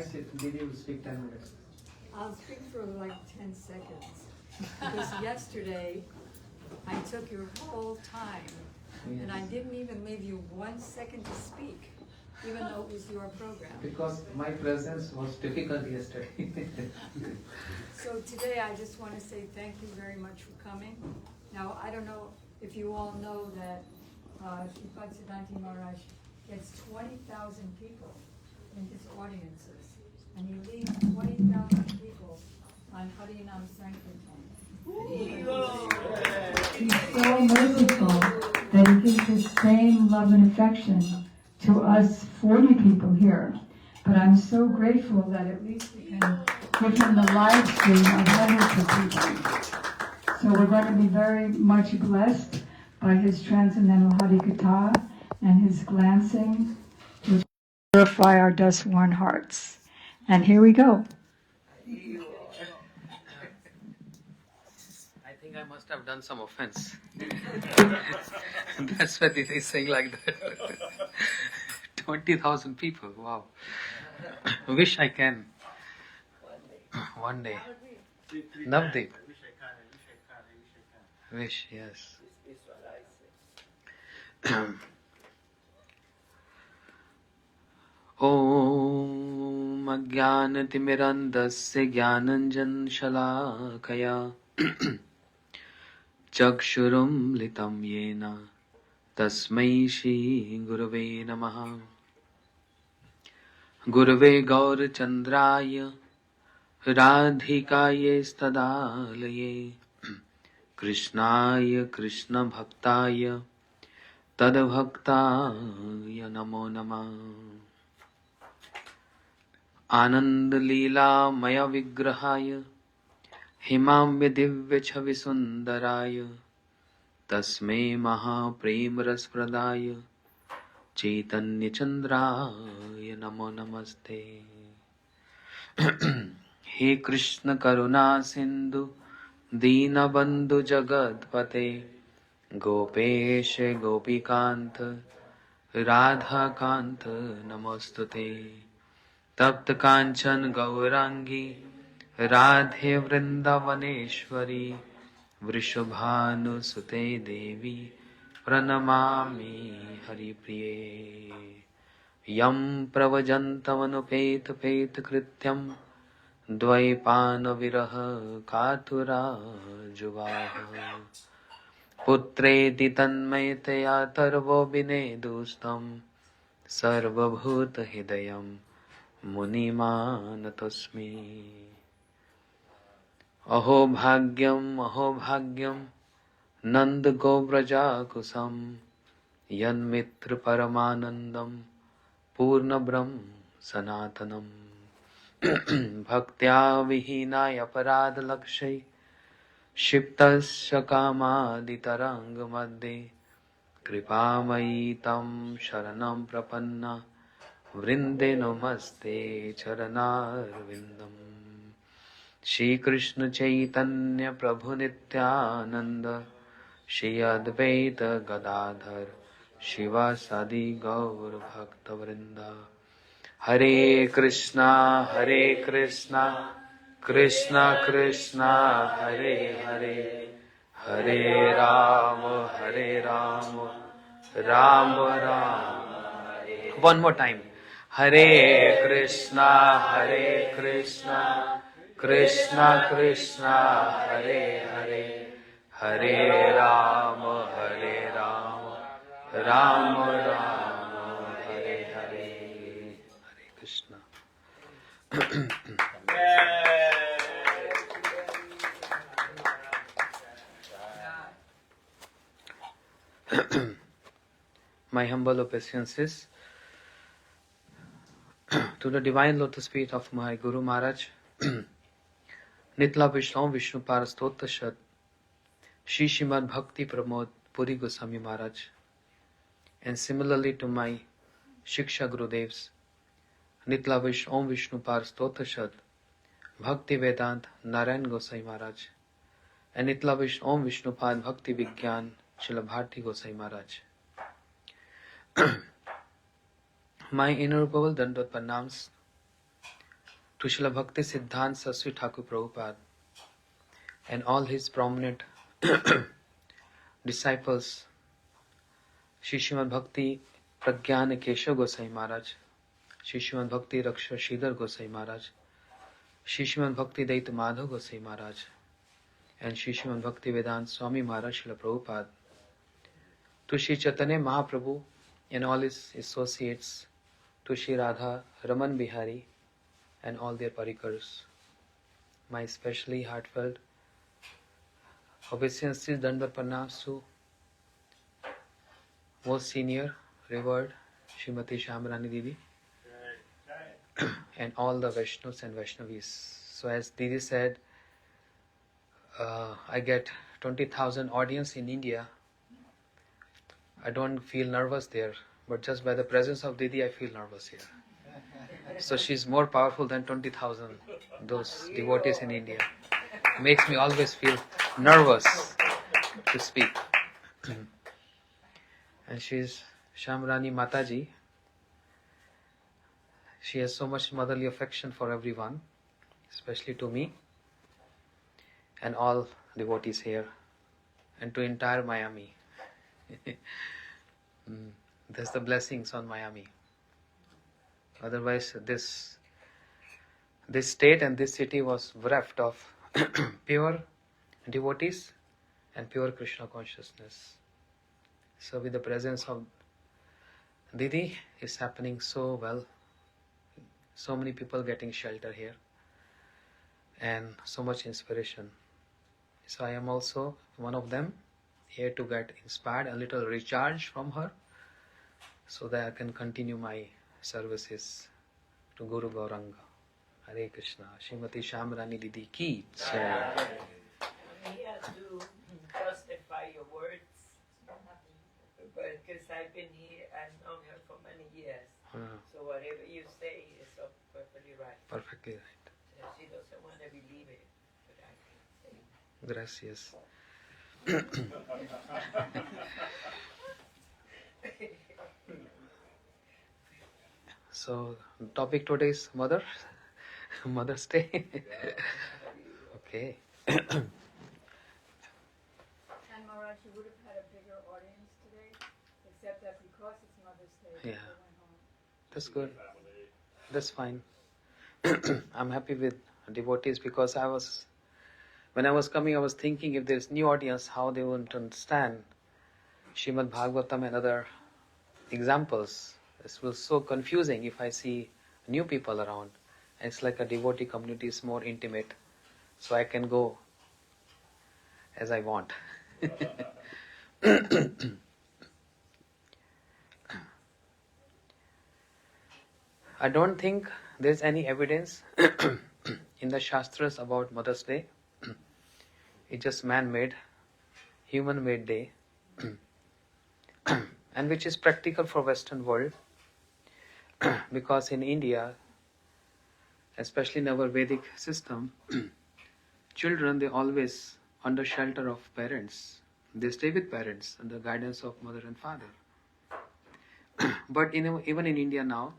nice if Didi will speak 10 minutes. I'll speak for like 10 seconds. Because yesterday, I took your whole time, and I didn't even leave you 1 second to speak, even though it was your program. Because my presence was difficult yesterday. So today, I just want to say thank you very much for coming. Now, I don't know if you all know that Sripad Siddhanti Maharaj gets 20,000 people in his audiences, and he leads 20,000 people on Harinam Sankirtan. He's so merciful that he gives his same love and affection to us 40 people here. But I'm so grateful that at least we can give him the live stream of hundreds of people. So we're going to be very much blessed by his transcendental Harikatha and his glancing, which purify our dust-worn hearts. And here we go. I think I must have done some offense. That's why Didi is saying like that. 20,000 people, wow. Wish I can. One day. Navdeep. Wish, yes. Om Ajnanatimirandasya Jnananjan-shalakaya Chakshurum litam yena Tasmai Shri Gurave Namaha. Gurave Gaur Chandraya Radhikaye Stadalaye Krishnaya Krishna Bhaktaya Tadbhaktaya Namo Namah. Anand Leela Maya Vigrahaya Himamya Divya Chavi Sundaraya Tasme Maha Prem Raspradaya Chaitanya Chandraya Namo Namaste. He Krishna Karuna Sindhu Dina Bandhu Jagatpate Gopesh Gopikant Radha Kant Namostute. Tapta Kanchan Gaurangi Radhe Vrindavaneshwari Vrishabhanu Sute Devi Pranamami Haripriye. Yam Pravajantamanupeta Peta Krityam Dvaipana Viraha Katura Juvaha Putreti Tanmayataya Tarvo Binedustam Sarvabhuta Hidayam Munimanatosmi. Aho bhagyam Nand Gobraja Kusam Yan Mitra Paramanandam Purna Brahm Sanatanam. Bhaktya Vihinaya Parad Lakshay Shiptasya Kamaditarang Madde Kripamayi Tam Sharanam Prapanna Vrinde Namaste Charanarvindam. Shri Krishna Chaitanya Prabhu Nityananda Shri Advaita Gadadhar Shiva Sadi Gaur Bhakta Vrinda. Hare Krishna Krishna Krishna Hare Hare Hare Rama Rama Rama. One more time. Hare Krishna Krishna Krishna Hare Hare Hare Rama Rama Rama Hare Hare. Hare Krishna. My humble obeisances to the divine lotus feet of my Guru Maharaj, Nitla Vishnu Vishnu Parastota Shat, Shri Shrimad Bhakti Pramod Puri Goswami Maharaj, and similarly to my Shiksha Gurudevs, Nitla Vishnu Vishnu Parastota Shat, Bhakti Vedant Narayan Gosai Maharaj, and Nitla Vishnu Vishnu Pad Bhakti Vigyan Srila Bharti Gosai Maharaj. My innumerable Dandot Pranams to Srila Bhakti Siddhanta Saraswati Thakur Prabhupada and all his prominent disciples, Shri Srimad Bhakti Pragyan Keshav Gosai Maharaj, Shri Srimad Bhakti Raksha Sridhar Gosai Maharaj, Shri Srimad Bhakti Daita Madhav Gosai Maharaj, and Shri Srimad Bhakti Vedanta Swami Maharaj Srila Prabhupada, to Shri Chaitanya Mahaprabhu and all his associates, to Shri Radha Raman Bihari and all their parikars. My especially heartfelt obeisances, Dandavat Pranams to most senior, revered Srimati Shamrani Didi and all the Vaishnavas and Vaishnavis. So as Didi said, I get 20,000 audience in India. I don't feel nervous there, but just by the presence of Didi, I feel nervous here. So she's more powerful than 20,000, those devotees in India. Makes me always feel nervous to speak. And she's Shamrani Mataji. She has so much motherly affection for everyone, especially to me and all devotees here and to entire Miami. That's the blessings on Miami. Otherwise, this state and this city was bereft of pure devotees and pure Krishna consciousness. So with the presence of Didi, it's happening so well. So many people getting shelter here and so much inspiration. So I am also one of them, here to get inspired, a little recharge from her, so that I can continue my services to Guru Gauranga. Hare Krishna. Srimati Shamrani Didi ki jai. Me have to justify your words, because I've been here and known her for many years. So whatever you say is perfectly right. Perfectly right. She doesn't want to believe it, but I can say it. Gracias. So, topic today is Mother's Day. Okay. And Maharaj, you would have had a bigger audience today, except that because it's Mother's Day, Yeah. they went home. That's good. That's fine. I'm happy with devotees because when I was coming, I was thinking if there's new audience, how they won't understand Srimad Bhagavatam and other examples. This was so confusing if I see new people around. It's like a devotee community is more intimate, so I can go as I want. I don't think there's any evidence in the Shastras about Mother's Day. It's just man-made, human-made day, and which is practical for Western world, because in India, especially in our Vedic system, children, they always under shelter of parents. They stay with parents under guidance of mother and father. But even in India now,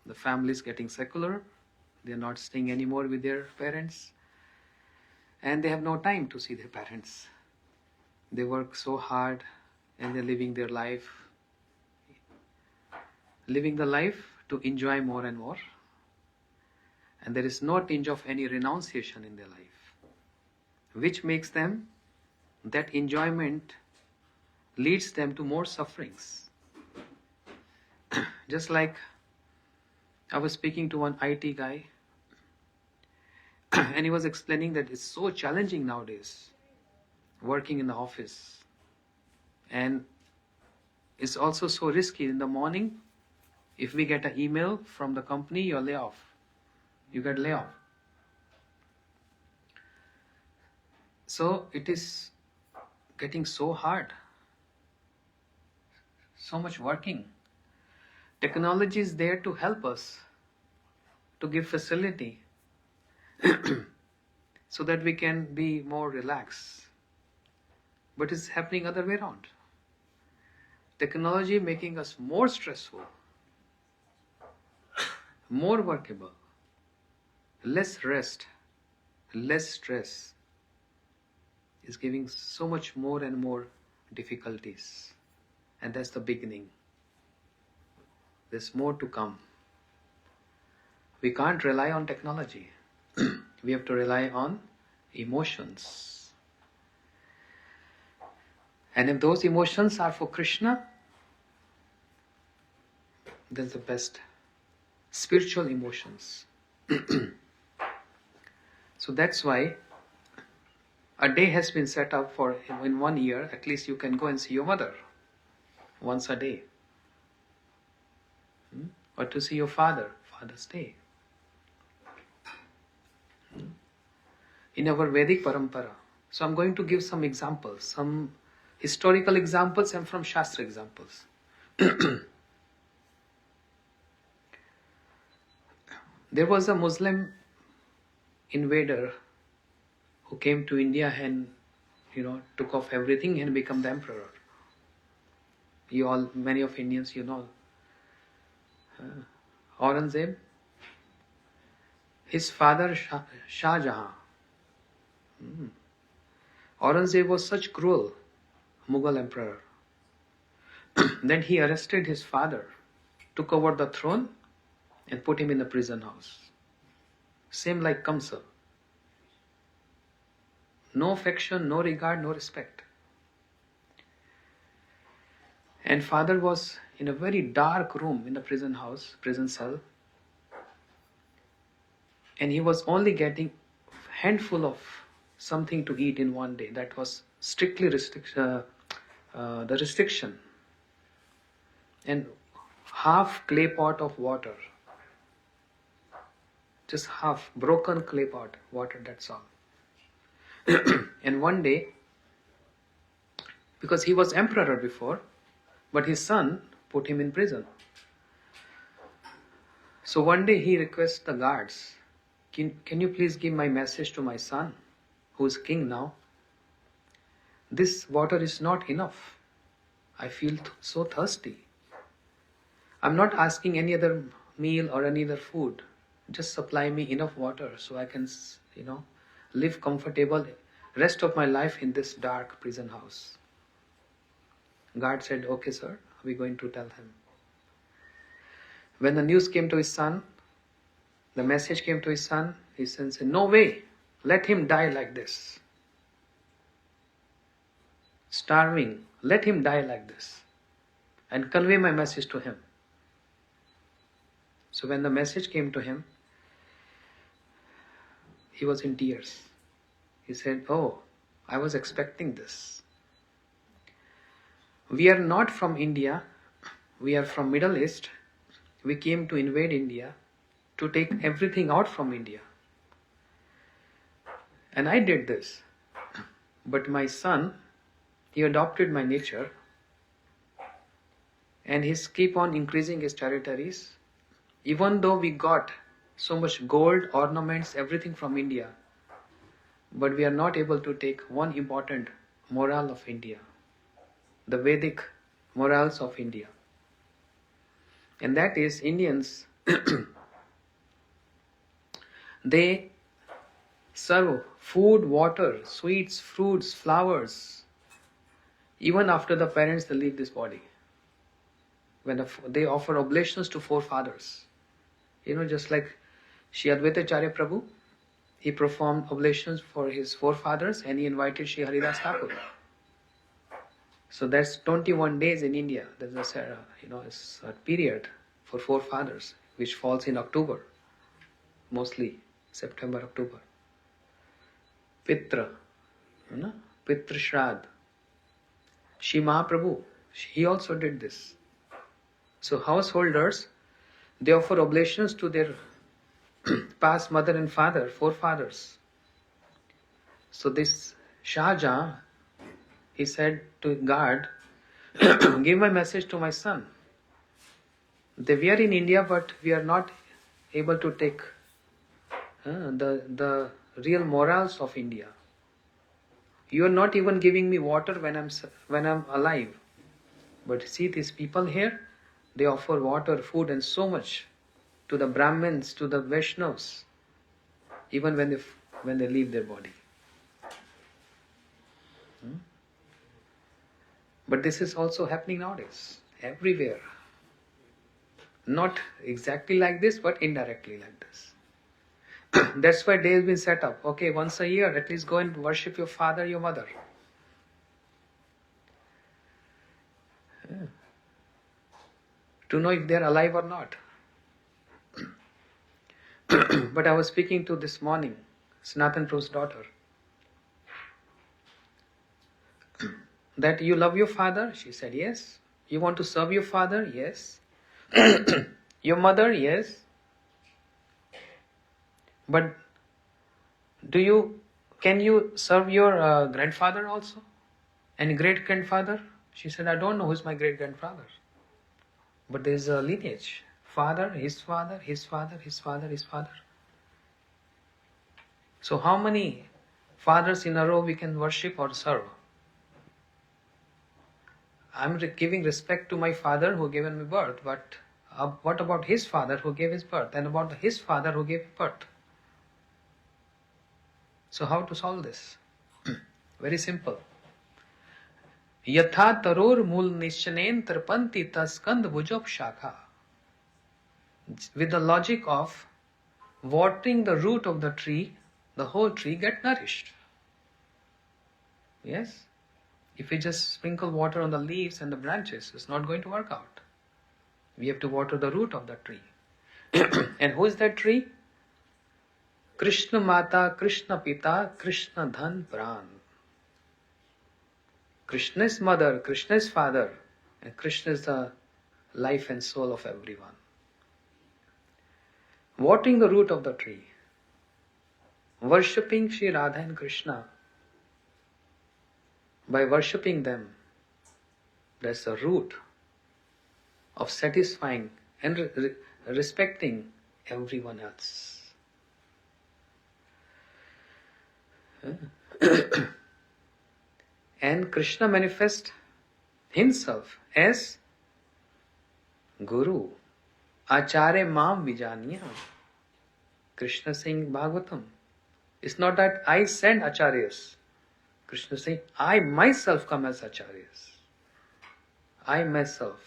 the family is getting secular. They are not staying anymore with their parents. And they have no time to see their parents. They work so hard and they're living their life. Living the life to enjoy more and more. And there is no tinge of any renunciation in their life. Which makes them, that enjoyment leads them to more sufferings. Just like I was speaking to one IT guy, and he was explaining that it's so challenging nowadays, working in the office. And it's also so risky. In the morning, if we get an email from the company, you're lay off. You get lay off. So it is getting so hard. So much working. Technology is there to help us, to give facility, so that we can be more relaxed. But it's happening other way around. Technology making us more stressful, more workable, less rest, less stress is giving so much more and more difficulties. And that's the beginning. There's more to come. We can't rely on technology. We have to rely on emotions. And if those emotions are for Krishna, that's the best. Spiritual emotions. So that's why a day has been set up for, in 1 year, at least you can go and see your mother once a day. Or to see your father, Father's Day. In our Vedic parampara. So I'm going to give some examples, some historical examples and from Shastra examples. There was a Muslim invader who came to India and, took off everything and became the emperor. Many of Indians, Aurangzeb, his father Shah Jahan. Aurangzeb was such cruel Mughal emperor. Then he arrested his father, took over the throne and put him in the prison house. Same like Kamsa. No affection, no regard, no respect. And father was in a very dark room in the prison house, prison cell. And he was only getting a handful of something to eat in one day. That was strictly the restriction. And half clay pot of water. Just half, broken clay pot, water, that's all. And one day, because he was emperor before, but his son put him in prison. So one day he requests the guards, can you please give my message to my son, who is king now? This water is not enough. I feel so thirsty. I'm not asking any other meal or any other food. Just supply me enough water so I can, live comfortable rest of my life in this dark prison house. God said, okay sir, we're going to tell him. When the news came to his son, the message came to his son, his son said, no way, let him die like this. Starving, let him die like this. And convey my message to him. So when the message came to him, he was in tears. He said, oh, I was expecting this. We are not from India. We are from Middle East. We came to invade India to take everything out from India. And I did this. But my son, he adopted my nature. And he's keep on increasing his territories. Even though we got so much gold, ornaments, everything from India, but we are not able to take one important moral of India, the Vedic morals of India. And that is Indians, they serve food, water, sweets, fruits, flowers, even after the parents they leave this body. When they offer oblations to forefathers. Just like Shri Advaitacharya Prabhu, he performed oblations for his forefathers and he invited Shri Haridas Thakur. So that's 21 days in India. There's it's a period for forefathers which falls in October, mostly September, October. Pitra, Pitra Shrad. Shri Mahaprabhu, he also did this. So householders, they offer oblations to their past mother and father, forefathers. So this Shah Jahan, he said to guard, give my message to my son. We are in India, but we are not able to take the real morals of India. You are not even giving me water when I'm alive. But see these people here, they offer water, food and so much to the Brahmins, to the Vaishnavas. even when they leave their body. But this is also happening nowadays, everywhere. Not exactly like this, but indirectly like this. That's why day has been set up. Okay, once a year, at least go and worship your father, your mother. Yeah. To know if they're alive or not. But I was speaking to this morning, Sanatan Prabhu's daughter, that you love your father? She said, yes. You want to serve your father? Yes. Your mother? Yes. But can you serve your grandfather also? And great-grandfather? She said, I don't know who's my great-grandfather. But there is a lineage. Father, his father, his father, his father, his father. So how many fathers in a row we can worship or serve? I'm giving respect to my father who gave me birth, but what about his father who gave his birth? And about his father who gave birth? So how to solve this? Very simple. Yatha taror mul nishanen tarpanti taskand bujop shakha. With the logic of watering the root of the tree, the whole tree get nourished. Yes? If we just sprinkle water on the leaves and the branches, it's not going to work out. We have to water the root of the tree. And who is that tree? Krishna Mata, Krishna Pita, Krishna Dhan Pran. Krishna is mother, Krishna is father, and Krishna is the life and soul of everyone. Watering the root of the tree, worshipping Sri Radha and Krishna. By worshipping them, that's the root of satisfying and respecting everyone else. And Krishna manifests himself as Guru. Acharya Mam Vijaniya. Krishna saying Bhagavatam. It's not that I send Acharyas. Krishna saying, I myself come as Acharyas. I myself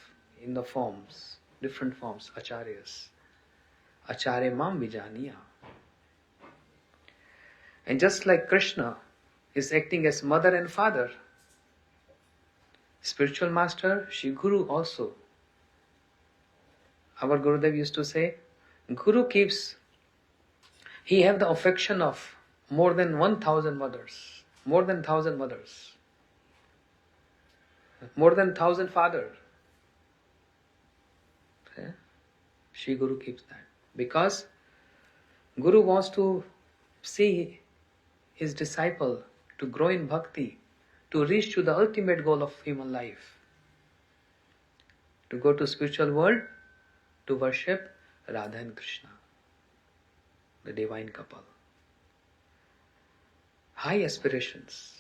in the forms, different forms, Acharyas. Acharya Mam Vijaniya. And just like Krishna is acting as mother and father, spiritual master, Shri Guru also. Our Gurudev used to say, Guru he have the affection of more than 1,000 mothers, more than 1,000 mothers, more than 1,000 fathers. Shri Guru keeps that. Because Guru wants to see his disciple to grow in bhakti, to reach to the ultimate goal of human life, to go to spiritual world, to worship Radha and Krishna, the divine couple. High aspirations,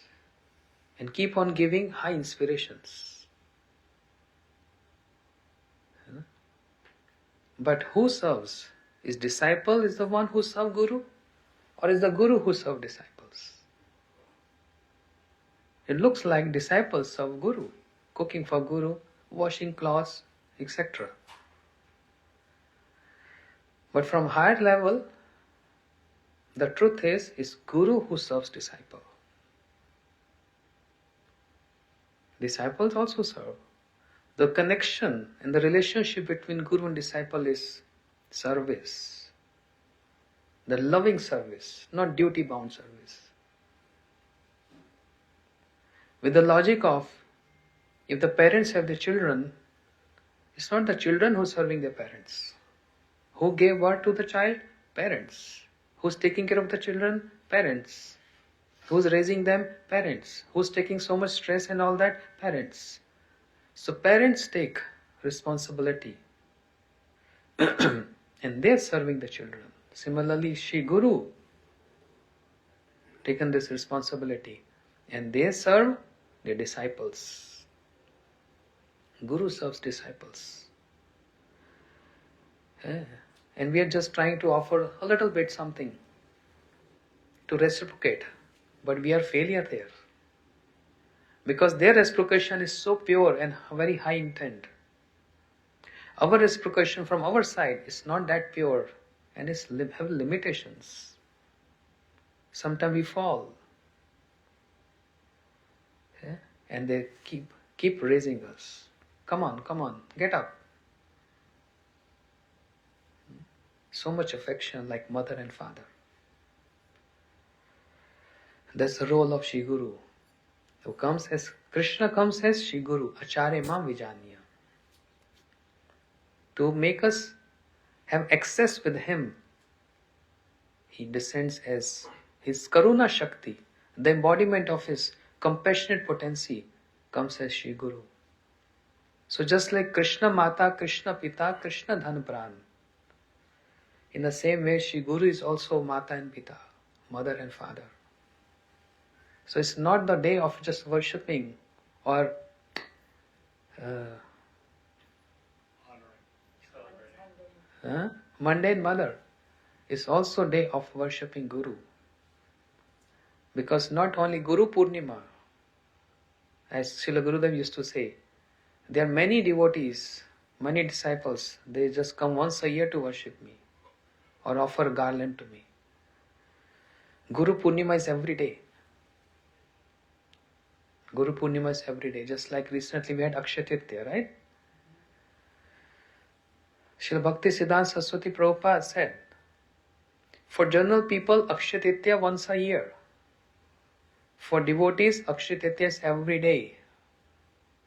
and keep on giving high inspirations. But who serves? Is disciple is the one who serves Guru, or is the Guru who serves disciples? It looks like disciples serve Guru, cooking for Guru, washing clothes, etc. But from higher level, the truth is Guru who serves disciple. Disciples also serve. The connection and the relationship between Guru and disciple is service. The loving service, not duty-bound service. With the logic of, if the parents have the children, it's not the children who are serving their parents. Who gave birth to the child? Parents. Who's taking care of the children? Parents. Who's raising them? Parents. Who's taking so much stress and all that? Parents. So parents take responsibility and they're serving the children. Similarly, Shri Guru taken this responsibility and they serve their disciples. Guru serves disciples. And we are just trying to offer a little bit something. to reciprocate, but we are failure there. Because their reciprocation is so pure and very high intent. Our reciprocation from our side is not that pure and have limitations. Sometimes we fall. Yeah? And they keep raising us. Come on, get up. So much affection like mother and father. That's the role of Shri Guru. Krishna comes as Shri Guru, Acharya Mam Vijaniya. To make us have access with him, he descends as his Karuna Shakti, the embodiment of his compassionate potency, comes as Shri Guru. So just like Krishna Mata, Krishna Pita, Krishna Dhan Pran, in the same way Shri Guru is also Mata and Pita, mother and father. So it's not the day of just worshipping or mundane mother. It's also day of worshipping Guru. Because not only Guru Purnima, as Srila Gurudev used to say, there are many devotees, many disciples, they just come once a year to worship me or offer garland to me. Guru Purnima is every day. Guru Purnima is every day. Just like recently we had Akshaya Tritiya, right? Srila Bhakti Siddhanta Saraswati Prabhupada said, for general people, Akshaya Tritiya once a year. For devotees, Akshaya Tritiya is every day.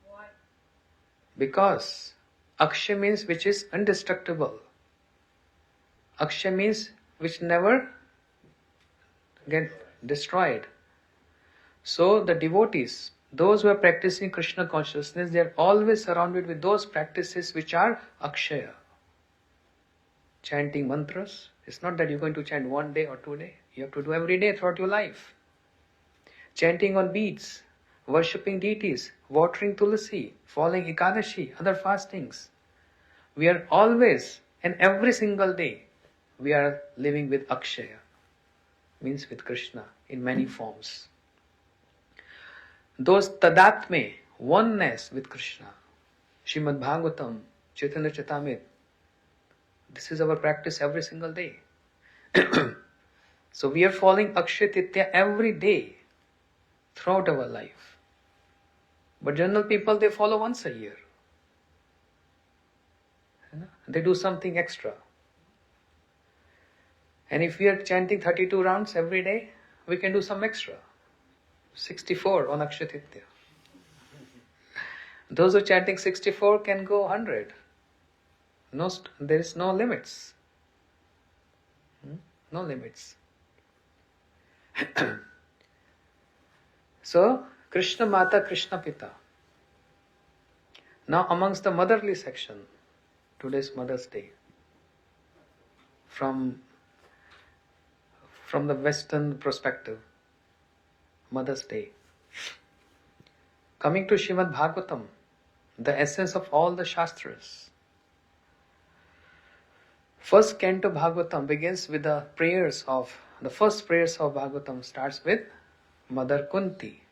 Why? Because Akshaya means which is indestructible. Akshaya means which never get destroyed. So the devotees, those who are practicing Krishna consciousness, they are always surrounded with those practices which are Akshaya. Chanting mantras, it's not that you're going to chant one day or 2 days. You have to do every day throughout your life. Chanting on beads, worshipping deities, watering tulasi, following Ekadashi, other fastings. We are always and every single day we are living with Akshaya, means with Krishna in many forms. Those tadatme, oneness with Krishna, Srimad Bhagavatam, Chaitanya Charitamrita, this is our practice every single day. So we are following Akshaya Tritiya every day throughout our life. But general people, they follow once a year. They do something extra. And if we are chanting 32 rounds every day, we can do some extra. 64 on Akshaya Tritiya. Those who are chanting 64 can go 100. There is no limits. No limits. So, Krishna Mata, Krishna Pita. Now amongst the motherly section, today's Mother's Day, from the Western perspective, Mother's Day. Coming to Srimad Bhagavatam, the essence of all the Shastras. First canto Bhagavatam begins with the first prayers of Bhagavatam starts with Mother Kunti.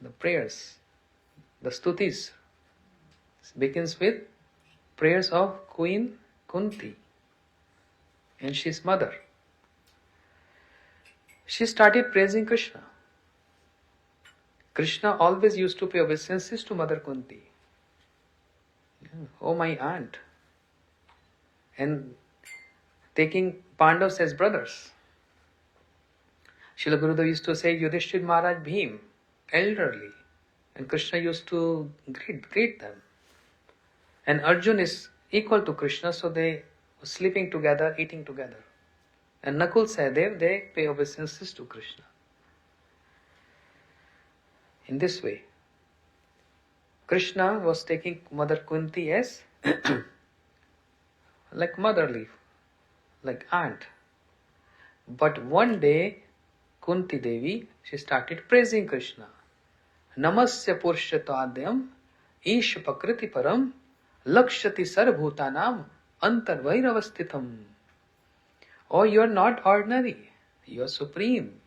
The prayers, the stutis, begins with prayers of Queen Kunti. And she's mother. She started praising Krishna. Krishna always used to pay obeisances to Mother Kunti. Oh, my aunt. And taking Pandavas as brothers. Srila Gurudev used to say, Yudhishthira Maharaj Bhim, elderly. And Krishna used to greet them. And Arjun is equal to Krishna, so they were sleeping together, eating together. And Nakul Sahadev, they pay obeisances to Krishna. In this way, Krishna was taking Mother Kunti as like motherly, like aunt. But one day, Kunti Devi, she started praising Krishna. Namasya Purshatadhyam Ish Pakriti Param Lakshati Sarabhutanam Antarvairavastitam. Oh, you are not ordinary. You are supreme.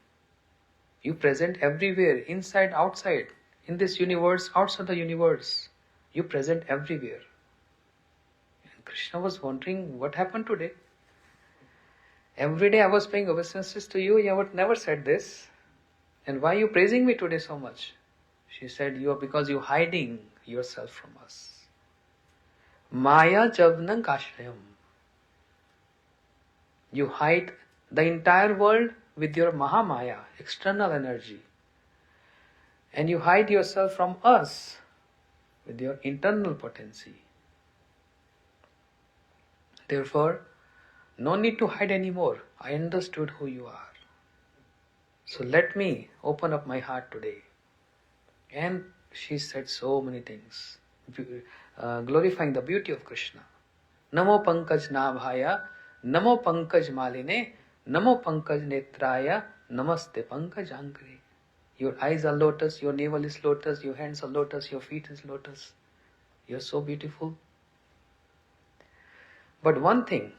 You present everywhere, inside, outside, in this universe, outside the universe. You present everywhere. And Krishna was wondering what happened today. Every day I was paying obeisances to you, you have never said this. And why are you praising me today so much? She said, because you're hiding yourself from us. Maya javnang ashrayam. You hide the entire world with your Mahamaya, external energy. And you hide yourself from us with your internal potency. Therefore, no need to hide anymore. I understood who you are. So let me open up my heart today. And she said so many things, glorifying the beauty of Krishna. Namo pankaj nabhaya, namo pankaj maline, namo pankaj netraya, namaste pankaj ankre. Your eyes are lotus, your navel is lotus, your hands are lotus, your feet is lotus. You are so beautiful. But one thing,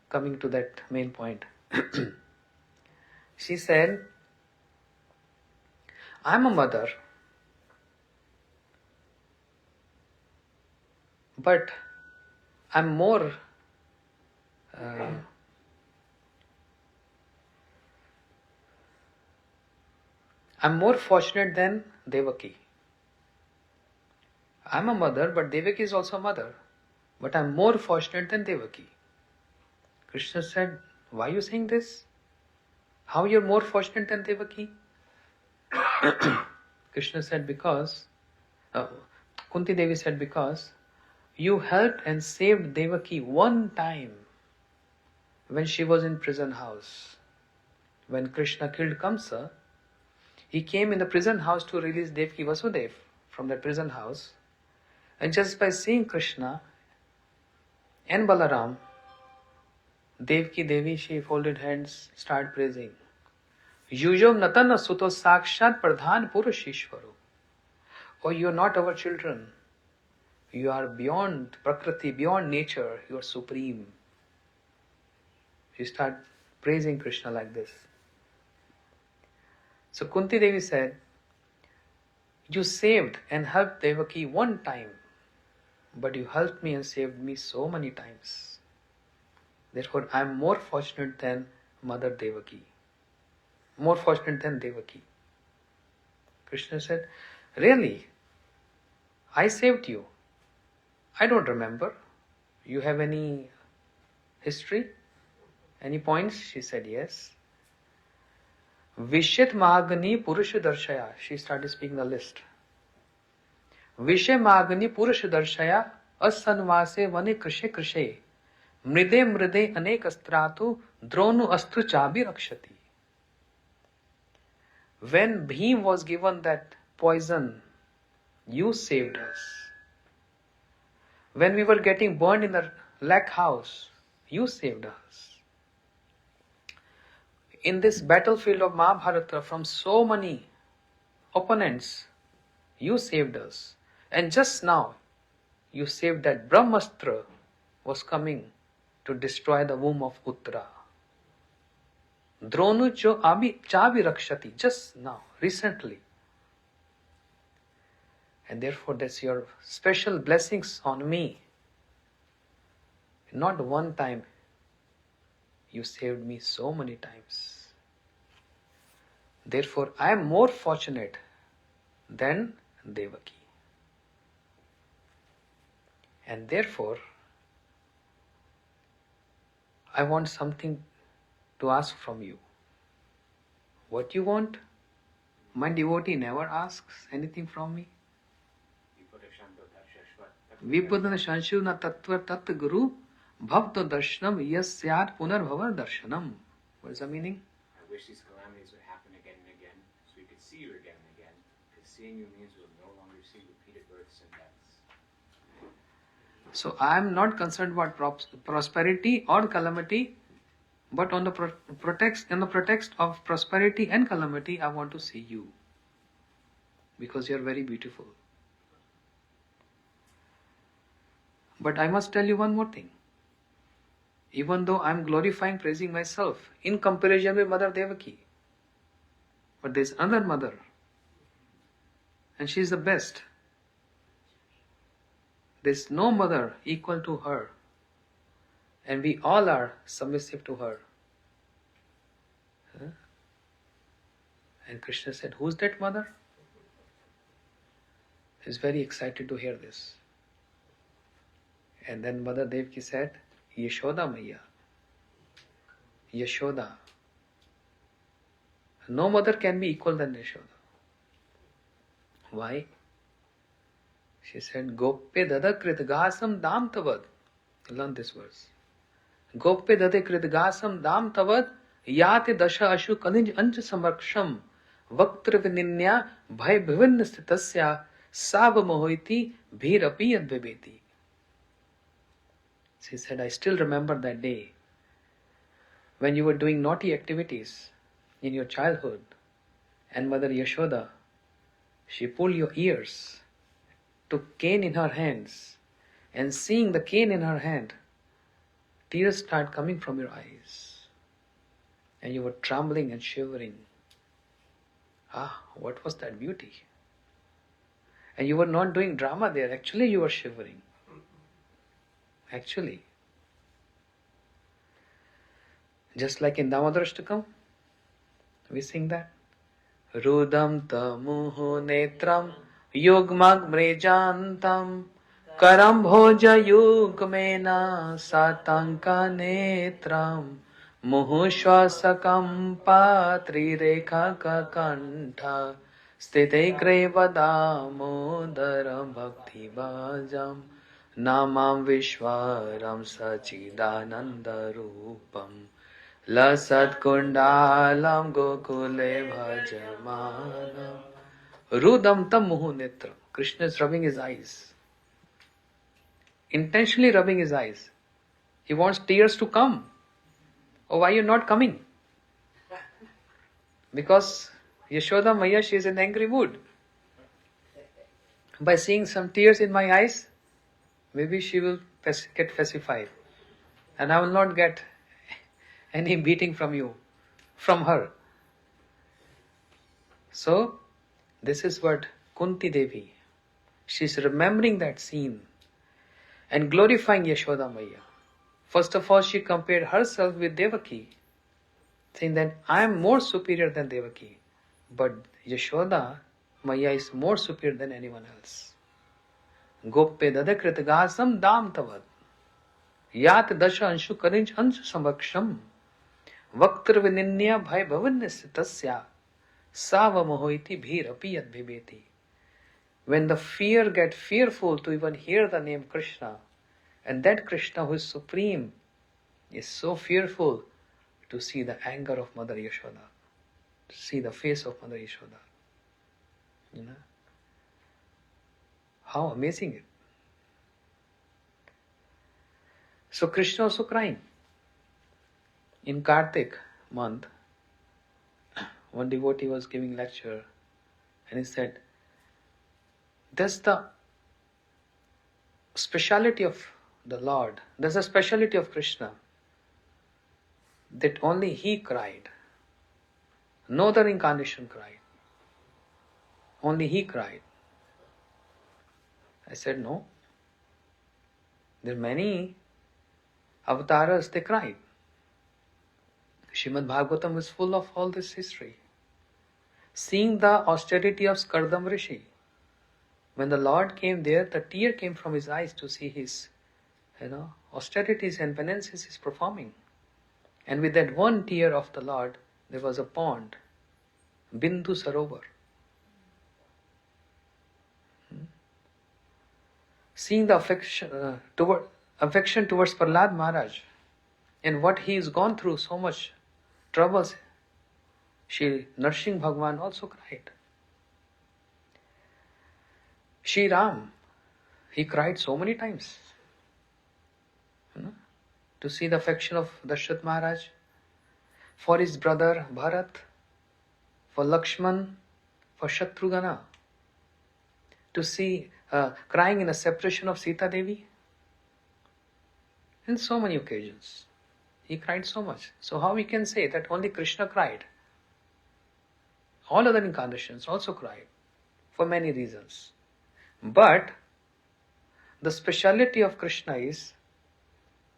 coming to that main point, she said, I'm a mother, but I'm more fortunate than Devaki. I'm a mother, but Devaki is also a mother. But I'm more fortunate than Devaki. Krishna said, why are you saying this? How you're more fortunate than Devaki? Krishna said, Kunti Devi said, because you helped and saved Devaki one time when she was in prison house. When Krishna killed Kamsa, he came in the prison house to release Devaki Vasudev from that prison house. And just by seeing Krishna and Balaram, Devaki Devi, she folded hands, started praising. Yujom natana suto sakshat pradhan purushishvaru. Oh, you are not our children. You are beyond Prakriti, beyond nature. You are supreme. She started praising Krishna like this. So Kunti Devi said, you saved and helped Devaki one time, but you helped me and saved me so many times. Therefore, I am more fortunate than Mother Devaki. More fortunate than Devaki. Krishna said, really? I saved you. I don't remember. You have any history? Any points? She said, yes. Vishit Magani Purusha Darshaya. She started speaking the list. Vishe Magani Purusha Darshaya Asanvase Vane Krishe Krishe Mride Mride Anek Astratu Dronu Astru Chabi Rakshati. When Bhim was given that poison, you saved us. When we were getting burned in the lakh house, you saved us. In this battlefield of Mahabharata, from so many opponents, you saved us. And just now, you saved that Brahmastra was coming to destroy the womb of Uttara. Dronu jo chabi rakshati, just now, recently. And therefore, that's your special blessings on me. Not one time. You saved me so many times. Therefore, I am more fortunate than Devaki. And therefore, I want something to ask from you. What you want? My devotee never asks anything from me. Vipudana Shanshu na tattva tat guru bhavto darshanam yasyat punarbhava darshanam. What is the meaning? I wish these calamities would happen again and again, so we could see you again and again. Because seeing you means we'll no longer see repeated births and deaths. So I am not concerned about prosperity or calamity, but on the pretext of prosperity and calamity, I want to see you. Because you are very beautiful. But I must tell you one more thing. Even though I'm glorifying, praising myself in comparison with Mother Devaki. But there's another mother, and she's the best. There's no mother equal to her, and we all are submissive to her. Huh? And Krishna said, who's that mother? He's very excited to hear this. And then Mother Devaki said, Yashoda Maya. Yashoda. No mother can be equal than Yashoda. Why? She said, Gope dada kritgasam dam tavad. Learn this verse. Gope dade kritgasam dam tavad yate dasha ashu kanij anch samarksham vaktra vininya bhai bhivanna stitasya sava mohoiti bhirapi yadvibeti. She said, I still remember that day when you were doing naughty activities in your childhood, and Mother Yashoda, she pulled your ears, took cane in her hands, and seeing the cane in her hand, tears started coming from your eyes, and you were trembling and shivering. Ah, what was that beauty? And you were not doing drama there, actually you were shivering. Actually. Just like in Damodarashtakam, we sing that. Rudam tamuhu netram yugmag mrejantam karam bhoja yugmena satanka netram muhu shwasakam patri rekha kakantha stite grevadamodara bhakti bhajam namam vishwaram sachidananda rupam Lasat kundalam gokule bhajamanam Rudam tam muhu netram. Krishna is rubbing his eyes. Intentionally rubbing his eyes. He wants tears to come. Oh, why are you not coming? Because Yashoda Maya, she is in angry mood. By seeing some tears in my eyes, maybe she will get pacified. And I will not get any beating from you, from her. So, this is what Kunti Devi, she's remembering that scene and glorifying Yashoda Maya. First of all, she compared herself with Devaki, saying that I am more superior than Devaki, but Yashoda Maya is more superior than anyone else. Gope dadakritgasam dam tavad yat dasha anshu karinj anshu samaksham Vaktra vininya bhai bhavannya tasya sava mohoiti bhirapi yadvibeti. When the fear get fearful to even hear the name Krishna, and that Krishna who is supreme is so fearful to see the anger of Mother Yashoda, to see the face of Mother Yashoda. You know? How amazing it. So Krishna also crying. In Kartik month, one devotee was giving lecture and he said, that's the speciality of the Lord, that's the speciality of Krishna, that only he cried. No other incarnation cried. Only he cried. I said, no. There are many avatars, they cried. Srimad Bhagavatam is full of all this history. Seeing the austerity of Skardam Rishi, when the Lord came there, the tear came from his eyes to see his, austerities and penances he's performing. And with that one tear of the Lord, there was a pond, Bindu Sarovar. Seeing the affection towards Prahlad Maharaj, and what he has gone through, so much troubles, Shri Narsingh Bhagwan also cried. Shri Ram, he cried so many times. To see the affection of Dashrath Maharaj, for his brother Bharat, for Lakshman, for Shatrughna, to see crying in the separation of Sita Devi, in so many occasions. He cried so much. So how we can say that only Krishna cried? All other incarnations also cried for many reasons. But the speciality of Krishna is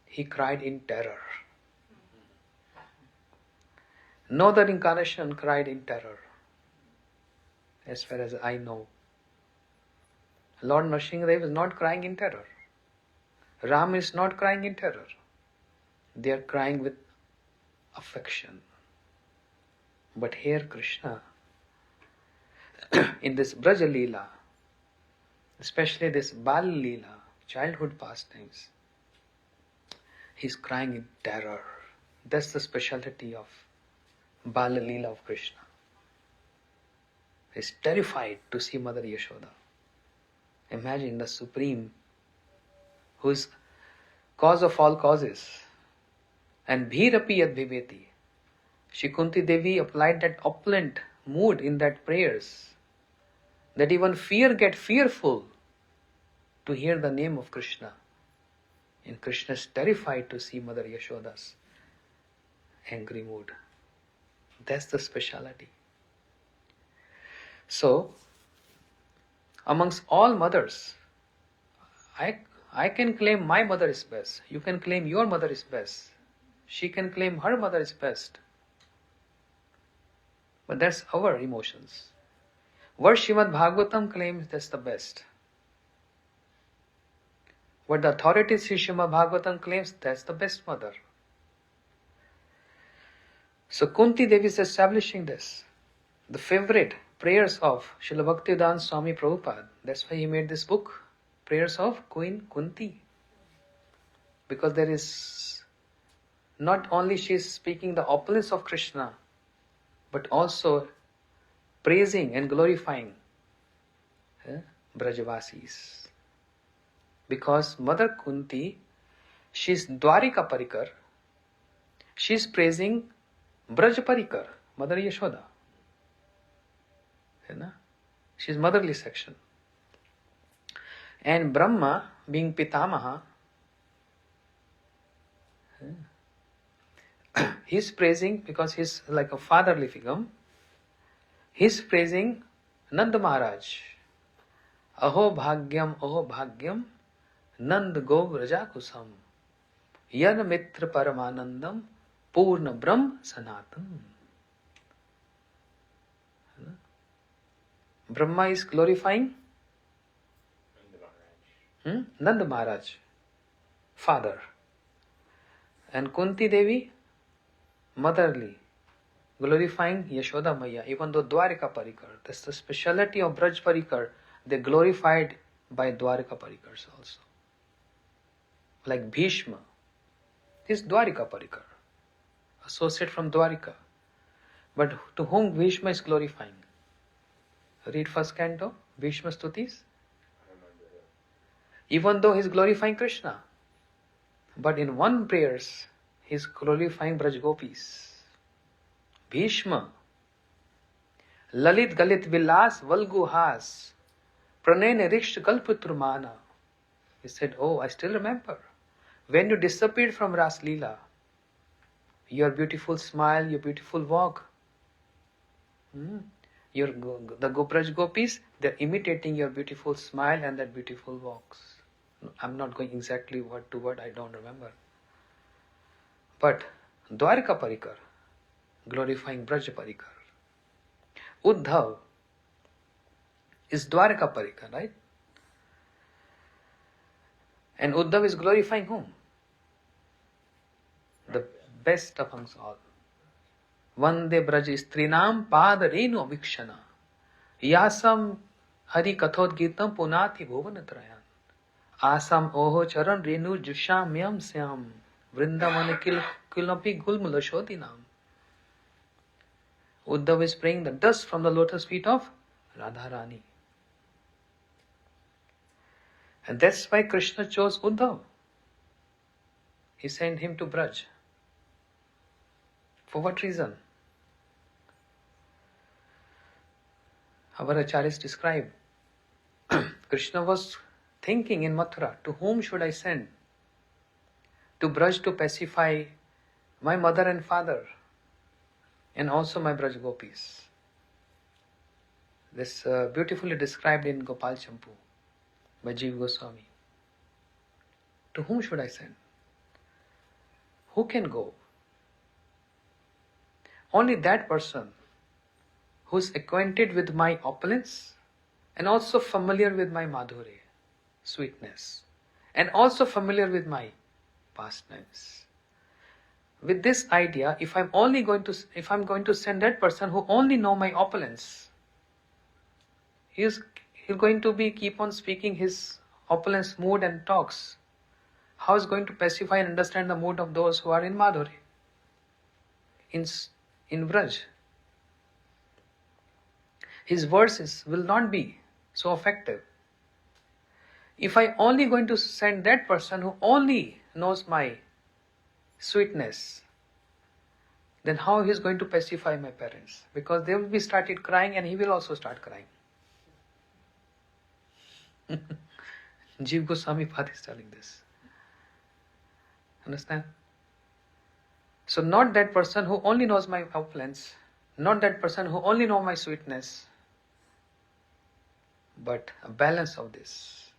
he cried in terror. No other incarnation cried in terror, as far as I know. Lord Nrsimhadev is not crying in terror. Ram is not crying in terror. They are crying with affection. But here Krishna, in this Braja Leela, especially this Bal Leela, childhood pastimes, he's crying in terror. That's the speciality of Bal Leela of Krishna. He's terrified to see Mother Yashoda. Imagine the Supreme, who is cause of all causes. And Bhirapi Yad Viveti. Shri Kunti Devi applied that opulent mood in that prayers, that even fear get fearful to hear the name of Krishna. And Krishna is terrified to see Mother Yashoda's angry mood. That's the speciality. So, amongst all mothers, I can claim my mother is best. You can claim your mother is best. She can claim her mother is best. But that's our emotions. What Srimad Bhagavatam claims, that's the best. What the authority Sri Srimad Bhagavatam claims, that's the best mother. So Kunti Devi is establishing this. The favorite prayers of Srila Bhaktivedanta Swami Prabhupada. That's why he made this book, Prayers of Queen Kunti. Because there is, not only she is speaking the opulence of Krishna, but also praising and glorifying Brajavasis. Because Mother Kunti, she is Dwarika Parikar, she is praising Braj Parikar, Mother Yashoda. She is motherly section. And Brahma, being Pitamaha, he's praising, because he's like a fatherly figure, he's praising Nanda Maharaj. Aho bhagyam, Nand go vrajakusam, Yan mitra paramanandam, Purna Brahm Sanatan. Brahma is glorifying Nanda Maharaj, father. And Kunti Devi, motherly, glorifying Yashoda Maya, even though Dwarika Parikar. That's the speciality of Braj Parikar. They glorified by Dwarika Parikars also. Like Bhishma, is Dwarika Parikar, associate from Dwarika. But to whom Bhishma is glorifying? Read first canto, Bhishma Stutis. Even though he is glorifying Krishna, but in one prayers, he is glorifying Braj Gopis. Bhishma, Lalit Galit Vilas Valgu Has, Pranay Riksht Kalputrumana. He said, oh, I still remember. When you disappeared from Ras Leela, your beautiful smile, your beautiful walk, the Braj Gopis, they're imitating your beautiful smile and that beautiful walks. I'm not going exactly word to word, I don't remember. But Dwarika Parikar, glorifying Braj Parikar. Uddhav is Dwarika Parikar, right? And Uddhav is glorifying whom? The best amongst all. Vande Braj Strinam Pada Renu Vikshana Yasam Hari Kathodgitam Punati Bhuvanatrayan Asam Oho Charan Renu Jusham Yam Syam Vrindavan Kilapi Gulmula Shodinam. Uddhav is praying the dust from the lotus feet of Radharani. And that's why Krishna chose Uddhav. He sent him to Braj. For what reason? Our acharyas describe. Krishna was thinking in Mathura, to whom should I send? To Braj to pacify my mother and father, and also my Braj Gopis. This beautifully described in Gopal Champu by Jiva Goswami. To whom should I send? Who can go? Only that person who is acquainted with my opulence and also familiar with my madhurya, sweetness, and also familiar with my pastimes. With this idea, if I'm going to send that person who only know my opulence, he's going to keep on speaking his opulence mood and talks. How is going to pacify and understand the mood of those who are in madhurya, in Vraj? His verses will not be so effective. If I only going to send that person who only knows my sweetness, then how he is going to pacify my parents? Because they will be started crying and he will also start crying. Jiva Goswami Path is telling this. Understand? So not that person who only knows my opulence, not that person who only knows my sweetness, but a balance of this.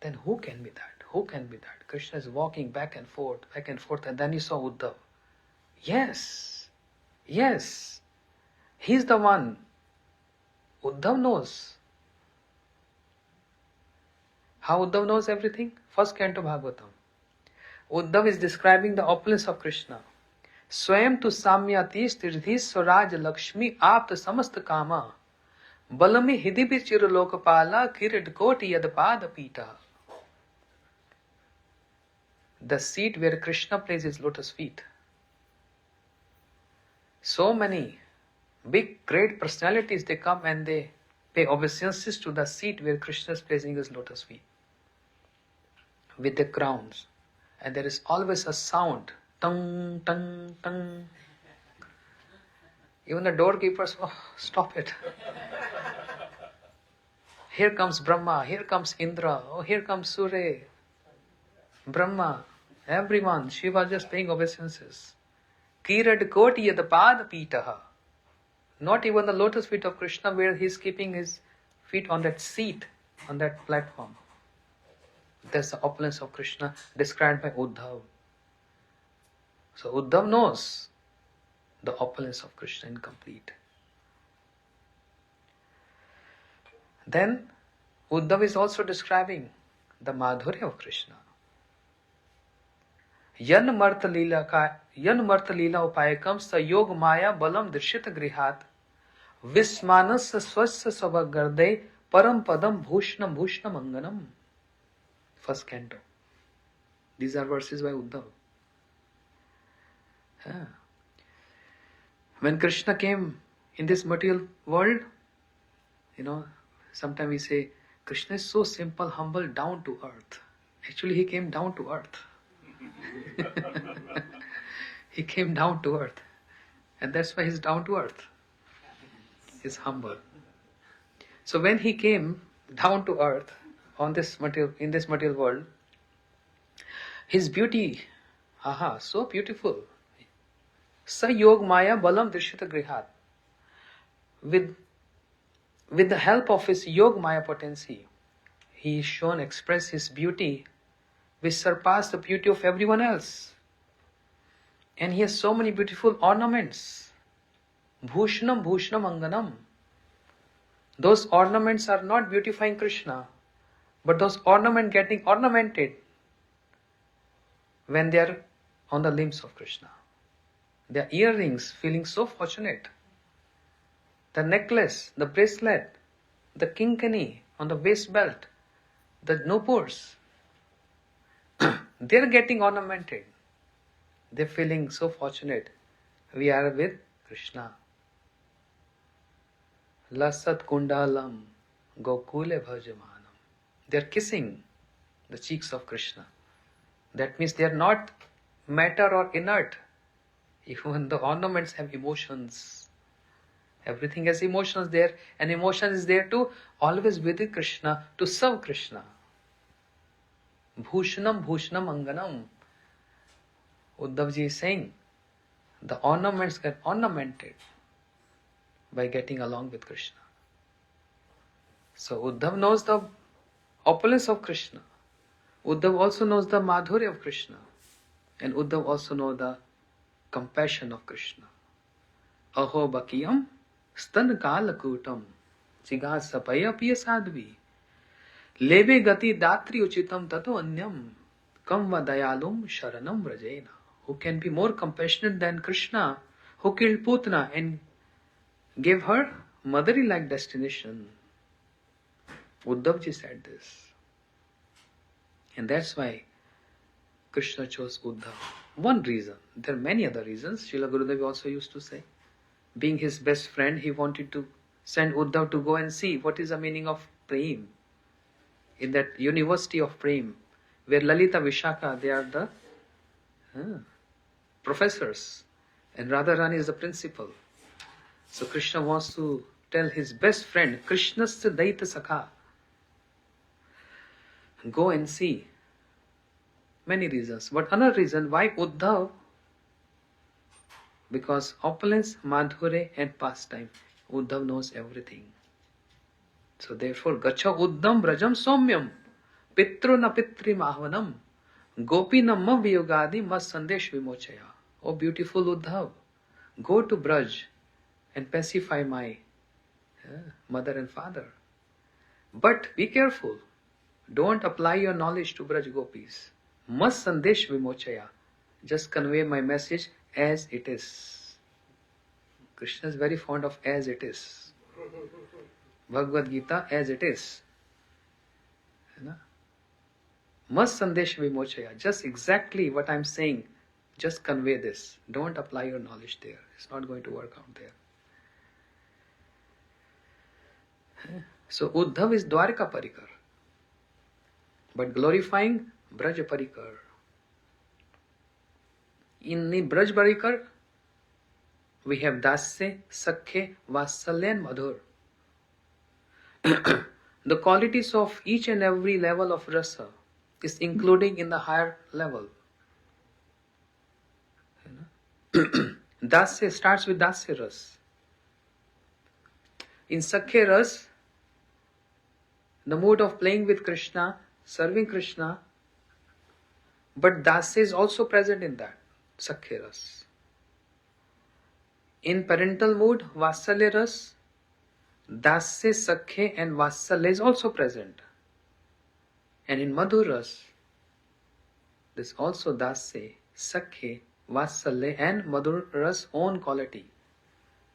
Then who can be that? Who can be that? Krishna is walking back and forth, and then he saw Uddhav. Yes, he's the one. Uddhav knows. How Uddhav knows everything? First canto Bhagavatam. Uddhav is describing the opulence of Krishna. Swayam tu samyati stirdhi swaraj lakshmi apta samast kama balami hidibi chirulokapala kirid koti yadpada pita. The seat where Krishna places his lotus feet. So many big, great personalities, they come and they pay obeisances to the seat where Krishna is placing his lotus feet. With the crowns. And there is always a sound. Tung, tung, tung. Even the doorkeepers, stop it. Here comes Brahma, here comes Indra, here comes Surya, Brahma, everyone. Shiva just paying obeisances. Kirad koti yadapad pitaha. Not even the lotus feet of Krishna where he is keeping his feet on that seat, on that platform. That's the opulence of Krishna described by Uddhav. So Uddhav knows the opulence of Krishna incomplete. Then Uddhav is also describing the madhurya of Krishna. Yan marta lila upayakam sa yog maya balam drishita grihat vismanas swasya savagarde param padam bhushnam anganam. First canto. These are verses by Uddhav. When Krishna came in this material world, sometimes we say, Krishna is so simple, humble, down to earth. Actually, he came down to earth. He came down to earth. And that's why he's down to earth. He's humble. So when he came down to earth, in this material world, his beauty, so beautiful. Sa yog maya balam drishita grihat. With the help of his yog maya potency, he is express his beauty which surpassed the beauty of everyone else. And he has so many beautiful ornaments. Bhushnam anganam. Those ornaments are not beautifying Krishna, but those ornaments getting ornamented when they are on the limbs of Krishna. Their earrings feeling so fortunate. The necklace, the bracelet, the kinkani on the waist belt, the nupurs, they're getting ornamented. They're feeling so fortunate. We are with Krishna. Lasat kundalam gokule bhajamanam. They're kissing the cheeks of Krishna. That means they are not matter or inert. Even the ornaments have emotions. Everything has emotions there, and emotion is there to always with Krishna, to serve Krishna. Bhushanam anganam. Uddhavji is saying the ornaments get ornamented by getting along with Krishna. So Uddhav knows the opulence of Krishna. Uddhav also knows the madhurya of Krishna. And Uddhav also knows the compassion of Krishna. Aho bakiyam stan kalakutam chiga sapaya piya sadvi lebe gati datri uchitam tato anyam kam vadayalum sharanam vrajena. Who can be more compassionate than Krishna, who killed Putna and gave her motherly-like destination? Uddhavji said this. And that's why Krishna chose Uddhav. One reason. There are many other reasons. Srila Gurudev also used to say, being his best friend, he wanted to send Uddhav to go and see what is the meaning of Prem. In that university of Prem, where Lalita Vishaka, they are the professors, and Radharani is the principal. So Krishna wants to tell his best friend, Krishnasya Daita Sakha, go and see. Many reasons. But another reason, why Uddhav? Because opulence, madhure and pastime. Uddhav knows everything. So therefore, Gacha Uddham Brajam Somyam Pitruna Pitrim Ahvanam Gopinam Viyogadi Mas Sandesh Vimochaya. Oh beautiful Uddhav, go to Braj and pacify my mother and father. But be careful, don't apply your knowledge to Braj Gopis. Mas Sandesh Vimochaya. Just convey my message as it is. Krishna is very fond of as it is. Bhagavad Gita as it is. Mas Sandesh Vimochaya. Just exactly what I'm saying. Just convey this. Don't apply your knowledge there. It's not going to work out there. So Uddhav is Dwarka Parikar, but glorifying Braj Parikar. In the Braj Parikar, we have Dasya, Sakhe, Vatsalya and Madhur. The qualities of each and every level of rasa is including in the higher level. Dasya starts with Dasya Ras. In Sakhe Ras, the mood of playing with Krishna, serving Krishna, but Dasya is also present in that, Sakhe Ras. In parental mood, Vatsalya Ras, Dasya, Sakhe and Vatsalya is also present. And in Madhur Ras, there's also Dasya, Sakhe, Vatsalya and Madhur Ras own quality.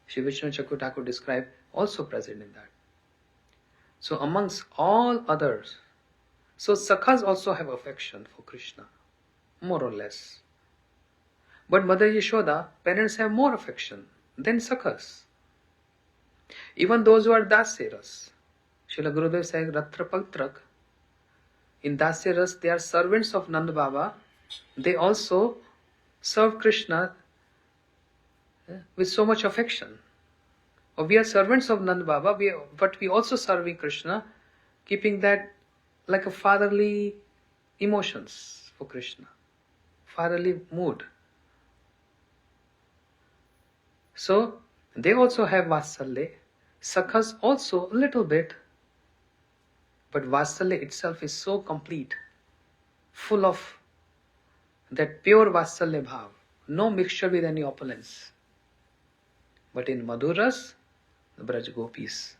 Shri Vishnu Chakra Thakur described also present in that. So amongst all others, so Sakhas also have affection for Krishna, more or less. But Mother Yashoda, parents have more affection than Sakhas. Even those who are Dasya Ras, Srila Gurudev says, Ratra Paltrak, in Dasya Ras, they are servants of Nanda Baba. They also serve Krishna with so much affection. Or we are servants of Nanda Baba, but we also serving Krishna, keeping that like a fatherly emotions for Krishna, fatherly mood. So they also have Vatsalya. Sakhas also a little bit, but Vatsalya itself is so complete, full of that pure Vatsalya bhav, no mixture with any opulence. But in Madhur Ras, the Braj Gopis,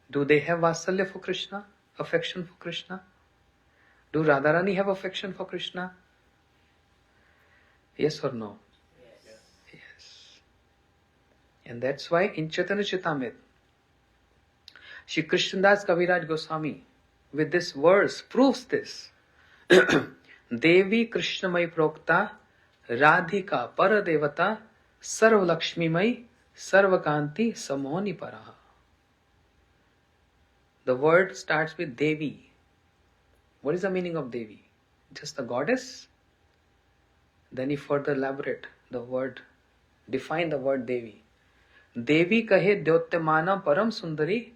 do they have Vatsalya for Krishna, affection for Krishna? Do Radharani have affection for Krishna? Yes or no? Yes. And that's why in Chaitanya Charitamrita, Shri Krishnadas Kaviraj Goswami, with this verse, proves this. Devi Krishnamai Prokta Radhika Paradevata Sarva Lakshmimai Sarvakanti Samoni Paraha. The word starts with Devi. What is the meaning of Devi? Just the goddess? Then he further elaborate the word, define the word Devi. Devi kahe Dyotyamana Param Sundari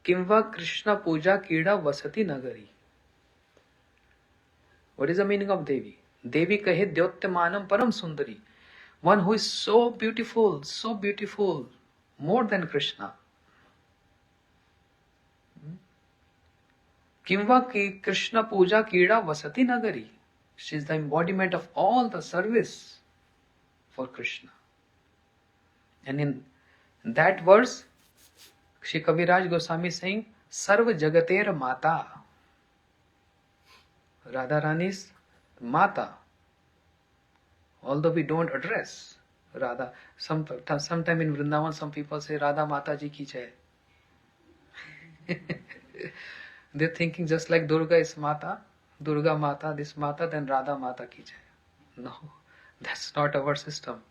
Kimva Krishna Puja Kida Vasati Nagari. What is the meaning of Devi? Devi kahe Dyotyamanam Param Sundari. One who is so beautiful, more than Krishna. Kimva ki Krishna Puja Kida Vasati Nagari. She is the embodiment of all the service for Krishna. And in that verse, Shri Kaviraj Goswami is saying, Sarva Jagater Mata. Radharani's Mata. Although we don't address Radha, sometime in Vrindavan some people say Radha Mata Ji ki jai. They're thinking just like Durga is Mata, Durga Mata, this Mata, then Radha Mata ki jai. No, that's not our system.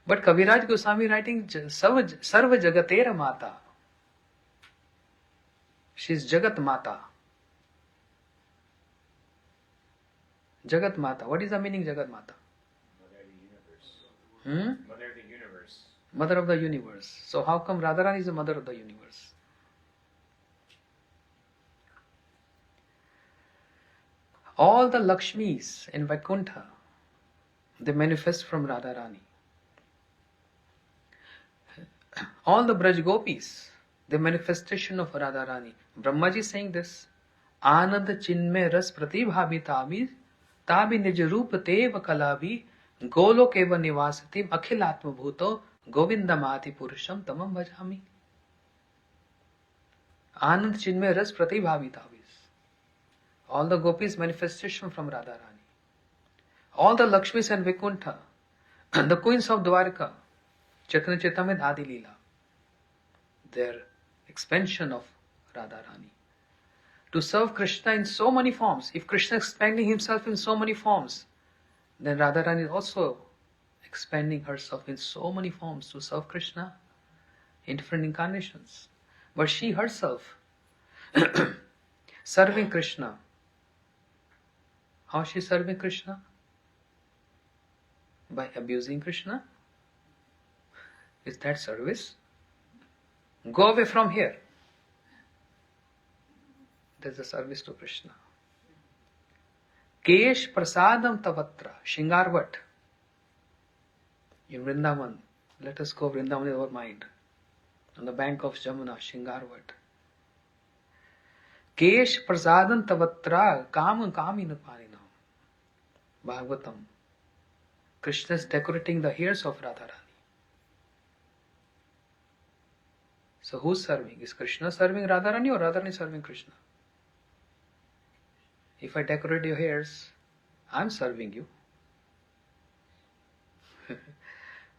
But Kaviraj Goswami writing Sarva Jagatera Mata. She is Jagat Mata. Jagat Mata. What is the meaning Jagat Mata? Mother of the universe. Mother of the universe. Mother of the universe. So how come Radharani is the mother of the universe? All the Lakshmis in Vaikuntha, they manifest from Radharani. All the Braj Gopis, the manifestation of Radharani. Brahmaji is saying this. Anand chinme ras pratibhavi tabi tabi nij roop teva kalabi golok eva nivasatim akhilatma bhuto govindamati purusham tamam bhajami. Anand chinme ras pratibhavi tabi. All the gopis manifestation from Radharani. All the Lakshmis and Vaikuntha, the queens of Dwarka, Chaitanya Charitamrita Adi Leela, their expansion of Radharani. To serve Krishna in so many forms. If Krishna is expanding himself in so many forms, then Radharani is also expanding herself in so many forms to serve Krishna in different incarnations. But she herself, serving Krishna. How she is serving Krishna? By abusing Krishna? Is that service? Go away from here. That's the service to Krishna. Kesh prasadam tavatra, Shingarvat. In Vrindavan, let us go Vrindavan in our mind. On the bank of Jamuna, Shingarvat. Kesh prasadam tavatra, kam kamina parinam. Bhagavatam. Krishna is decorating the hairs of Radharani. So who's serving? Is Krishna serving Radharani or Radharani serving Krishna? If I decorate your hairs, I'm serving you.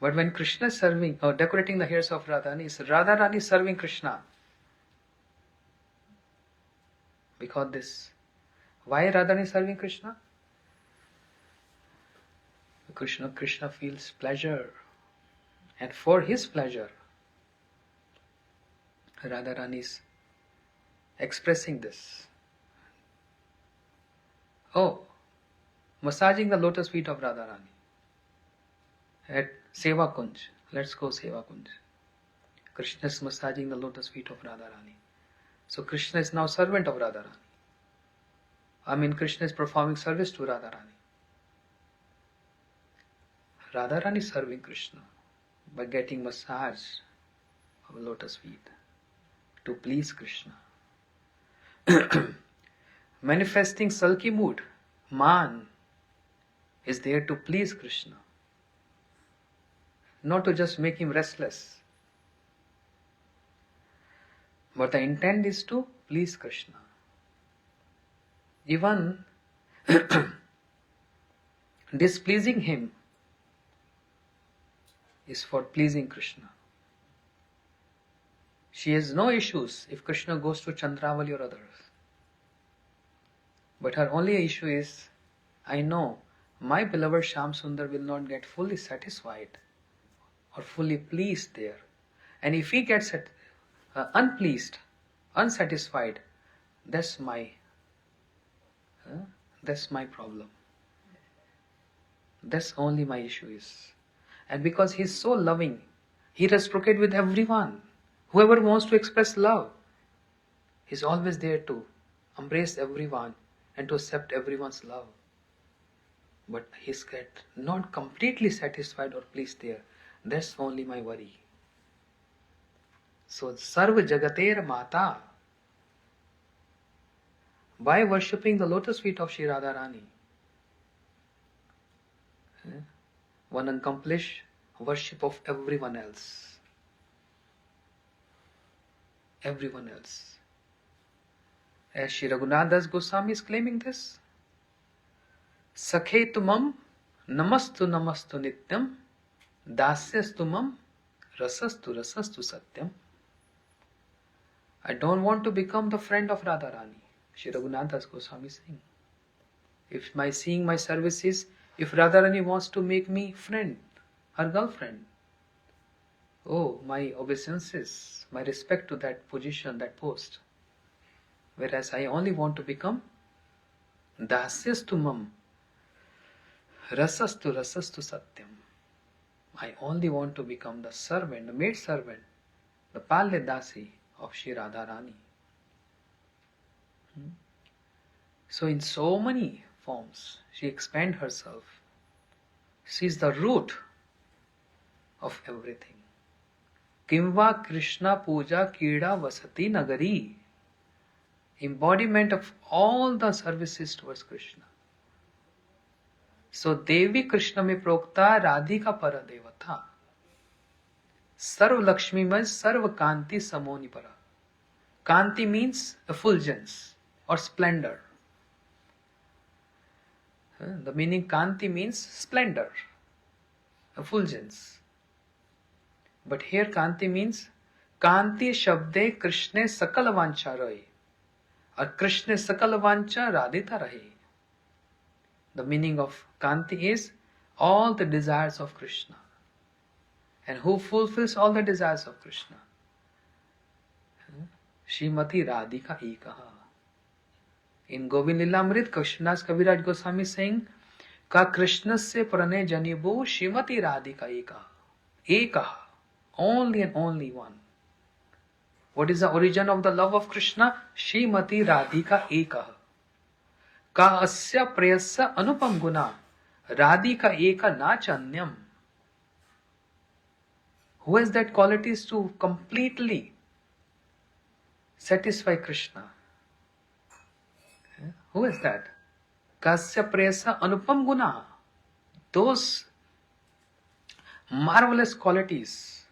But when Krishna is serving or decorating the hairs of Radharani, is Radharani serving Krishna? Because this. Why Radharani serving Krishna? Krishna feels pleasure. And for his pleasure, Radharani is expressing this. Oh, massaging the lotus feet of Radharani at Seva Kunj. Let's go Seva Kunj. Krishna is massaging the lotus feet of Radharani. So Krishna is now servant of Radharani. Krishna is performing service to Radharani. Radharani is serving Krishna by getting massage of lotus feet to please Krishna. Manifesting sulky mood, man, is there to please Krishna. Not to just make him restless. But the intent is to please Krishna. Even displeasing him is for pleasing Krishna. She has no issues if Krishna goes to Chandravali or others. But her only issue is, I know my beloved Shyam Sundar will not get fully satisfied or fully pleased there. And if he gets unpleased, unsatisfied, that's my problem. That's only my issue is. And because he is so loving, he reciprocates with everyone. Whoever wants to express love, he is always there to embrace everyone and to accept everyone's love. but he's get not completely satisfied or pleased there. That's only my worry. So Sarva Jagater Mata, by worshipping the lotus feet of Shri Radharani, one accomplish worship of everyone else. Everyone else. As Shri Raghunath Das Goswami is claiming this, Sakhe tumam namastu namastu nityam dasyastumam rasastu rasastu satyam. I don't want to become the friend of Radharani. Shri Raghunath Das Goswami is saying, if my seeing my services, if Radharani wants to make me friend, her girlfriend, oh, my obeisances, my respect to that position, that post. Whereas I only want to become dasyastumam rasastu rasastu satyam. I only want to become the servant, the maid servant, the palya dasi of Shri Radharani. So in so many forms, she expands herself. She is the root of everything. Kimva Krishna Puja Kida Vasati Nagari. Embodiment of all the services towards Krishna. So Devi Krishna mein prokta Radhika para devata. Sarv Lakshmi means Sarv Kanti Samoni para. Kanti means effulgence or splendor. The meaning Kanti means splendor, effulgence. But here Kanti means Kanti Shabde Krishne Sakal Vancha Rahe. Or Krishne Sakal Vancha Radhita Rahe. The meaning of Kanti is all the desires of Krishna. And who fulfills all the desires of Krishna? Srimati Radhika Ekaha. In Govind Lilamrit, Krishnadas Kaviraj Goswami saying, Ka Krishna se prane janibo Srimati Radhika Ekaha. Ekaha. Only and only one. What is the origin of the love of Krishna? Srimati Radhika Ekaha. Ka asya prayasya anupam guna. Radhika eka na chanyam. Who has that qualities to completely satisfy Krishna? Who is that? Kasya prayasya anupam guna. Those marvelous qualities.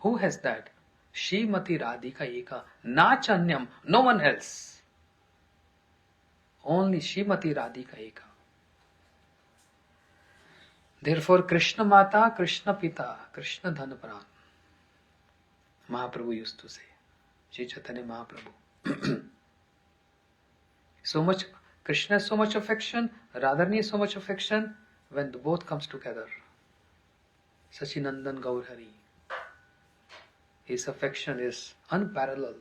Who has that? Srimati Radhika Eka. Na chanyam. No one else. Only Srimati Radhika Eka. Therefore, Krishna Mata, Krishna Pita, Krishna Dhanapran. Mahaprabhu used to say. Shri Chaitanya Mahaprabhu. So much, Krishna has so much affection, Radharani has so much affection, when the both comes together. Sachinandan Gaurhari. His affection is unparalleled.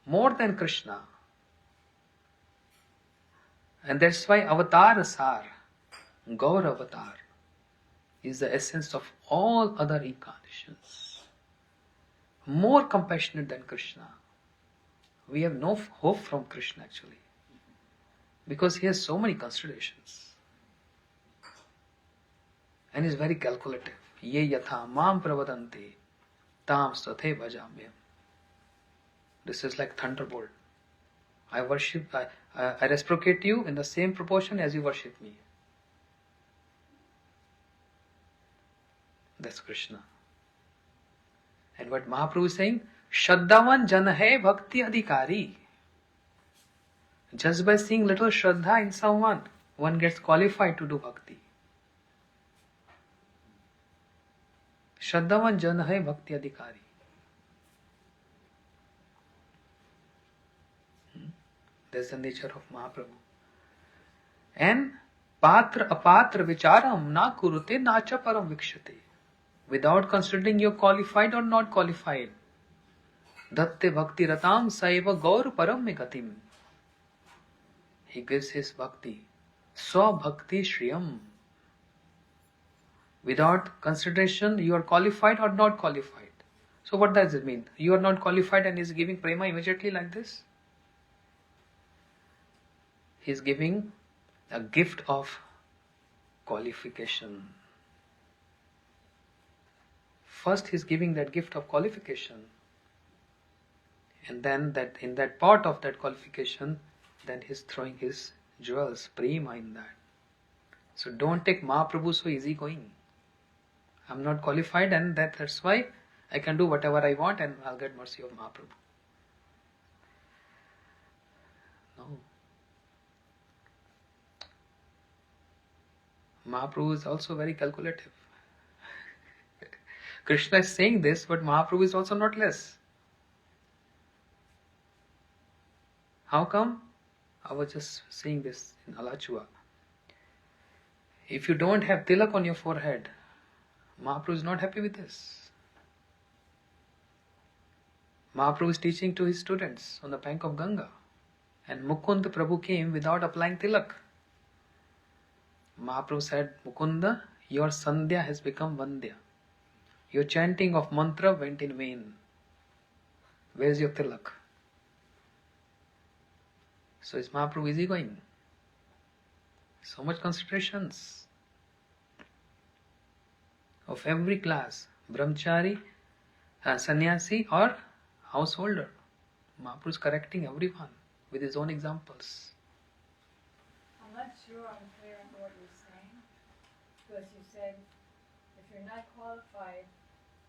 More than Krishna. And that's why Avatar Sar, Gaur Avatar, is the essence of all other incarnations. More compassionate than Krishna. We have no hope from Krishna actually. Because he has so many considerations. And is very calculative. Ye yatha mam pravadante tam sathe bhajamyam. This is like thunderbolt. I reciprocate you in the same proportion as you worship me. That's Krishna. And what Mahaprabhu is saying, Shraddhavan jan hai bhakti adhikari. Just by seeing little Shraddha in someone, one gets qualified to do bhakti. Shraddhavan jan hai bhakti adhikari. That's the nature of Mahaprabhu. And patra apatra vicharam na kurute nacha param vikshate. Without considering you're qualified or not qualified. Datte bhakti ratam saiva gaur param me gatim. He gives his bhakti. Swa bhakti shriyam. Without consideration, you are qualified or not qualified. So what does it mean? You are not qualified and is giving prema immediately like this? He is giving a gift of qualification. First he's giving that gift of qualification. And then that in that part of that qualification, then he's throwing his jewels, prema in that. So don't take Mahaprabhu so easy going. I'm not qualified and that's why I can do whatever I want and I'll get mercy of Mahaprabhu. No. Mahaprabhu is also very calculative. Krishna is saying this, but Mahaprabhu is also not less. How come? I was just saying this in Alachua. If you don't have tilak on your forehead, Mahaprabhu is not happy with this. Mahaprabhu is teaching to his students on the bank of Ganga. And Mukunda Prabhu came without applying tilak. Mahaprabhu said, Mukunda, your sandhya has become vandya. Your chanting of mantra went in vain. Where's your tilak? So is Mahaprabhu easy going? So much considerations. Of every class, brahmachari, sannyasi or householder. Mahaprabhu is correcting everyone with his own examples. I'm not sure I'm clear on what you're saying, because you said if you're not qualified,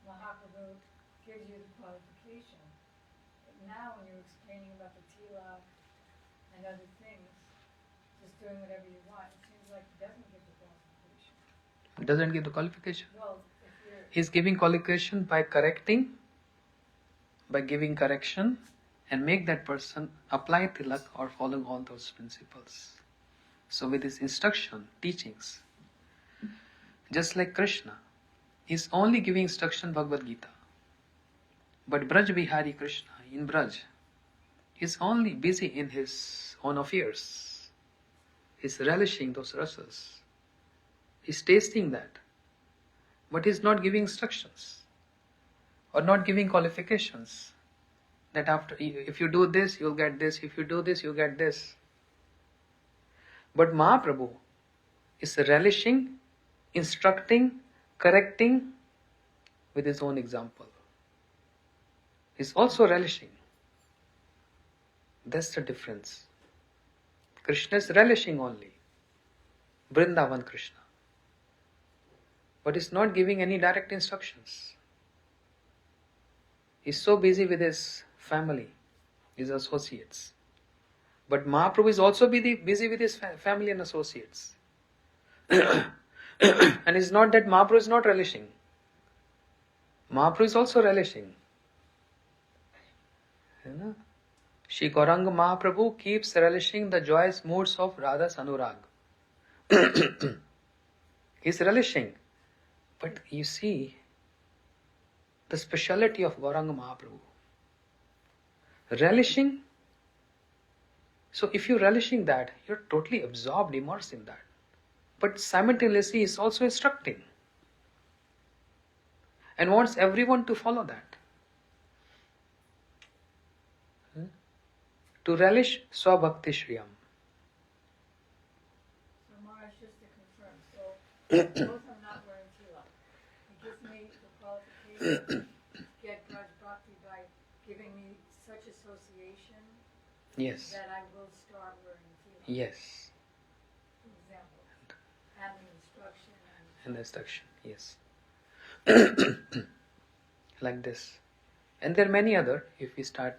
Mahaprabhu gives you the qualification. But now when you're explaining about the tilak and other things, just doing whatever you want, it seems like he doesn't give the qualification. Doesn't give the qualification. Well, if you're... He is giving qualification by correcting, by giving correction, and make that person apply tilak or following all those principles. So with his instruction, teachings, just like Krishna, he is only giving instruction Bhagavad Gita. But Braj Bihari Krishna, in Braj, he is only busy in his own affairs. He is relishing those rasas. He is tasting that. But he is not giving instructions or not giving qualifications. That after, if you do this, you'll get this. If you do this, you'll get this. But Mahaprabhu is relishing, instructing, correcting with his own example. He's also relishing. That's the difference. Krishna is relishing only. Vrindavan Krishna. But he's not giving any direct instructions. He's so busy with his family, his associates. But Mahaprabhu is also busy with his family and associates. And it's not that Mahaprabhu is not relishing. Mahaprabhu is also relishing. You know? Shri Gauranga Mahaprabhu keeps relishing the joyous moods of Radha's Anurag. He's relishing. But you see the speciality of Gauranga Mahaprabhu. Relishing. So if you're relishing that, you're totally absorbed, immersed in that. But simultaneously he's also instructing. And wants everyone to follow that. To relish Swabhakti Shriyam. So Maharaj, just to confirm, so both I'm not wearing tilak. He gives me the qualification to get Braj Bhakti by giving me such association Yes. that I will start wearing tilak. Yes. For example, and the instruction And the instruction. Yes. Like this. And there are many other, if we start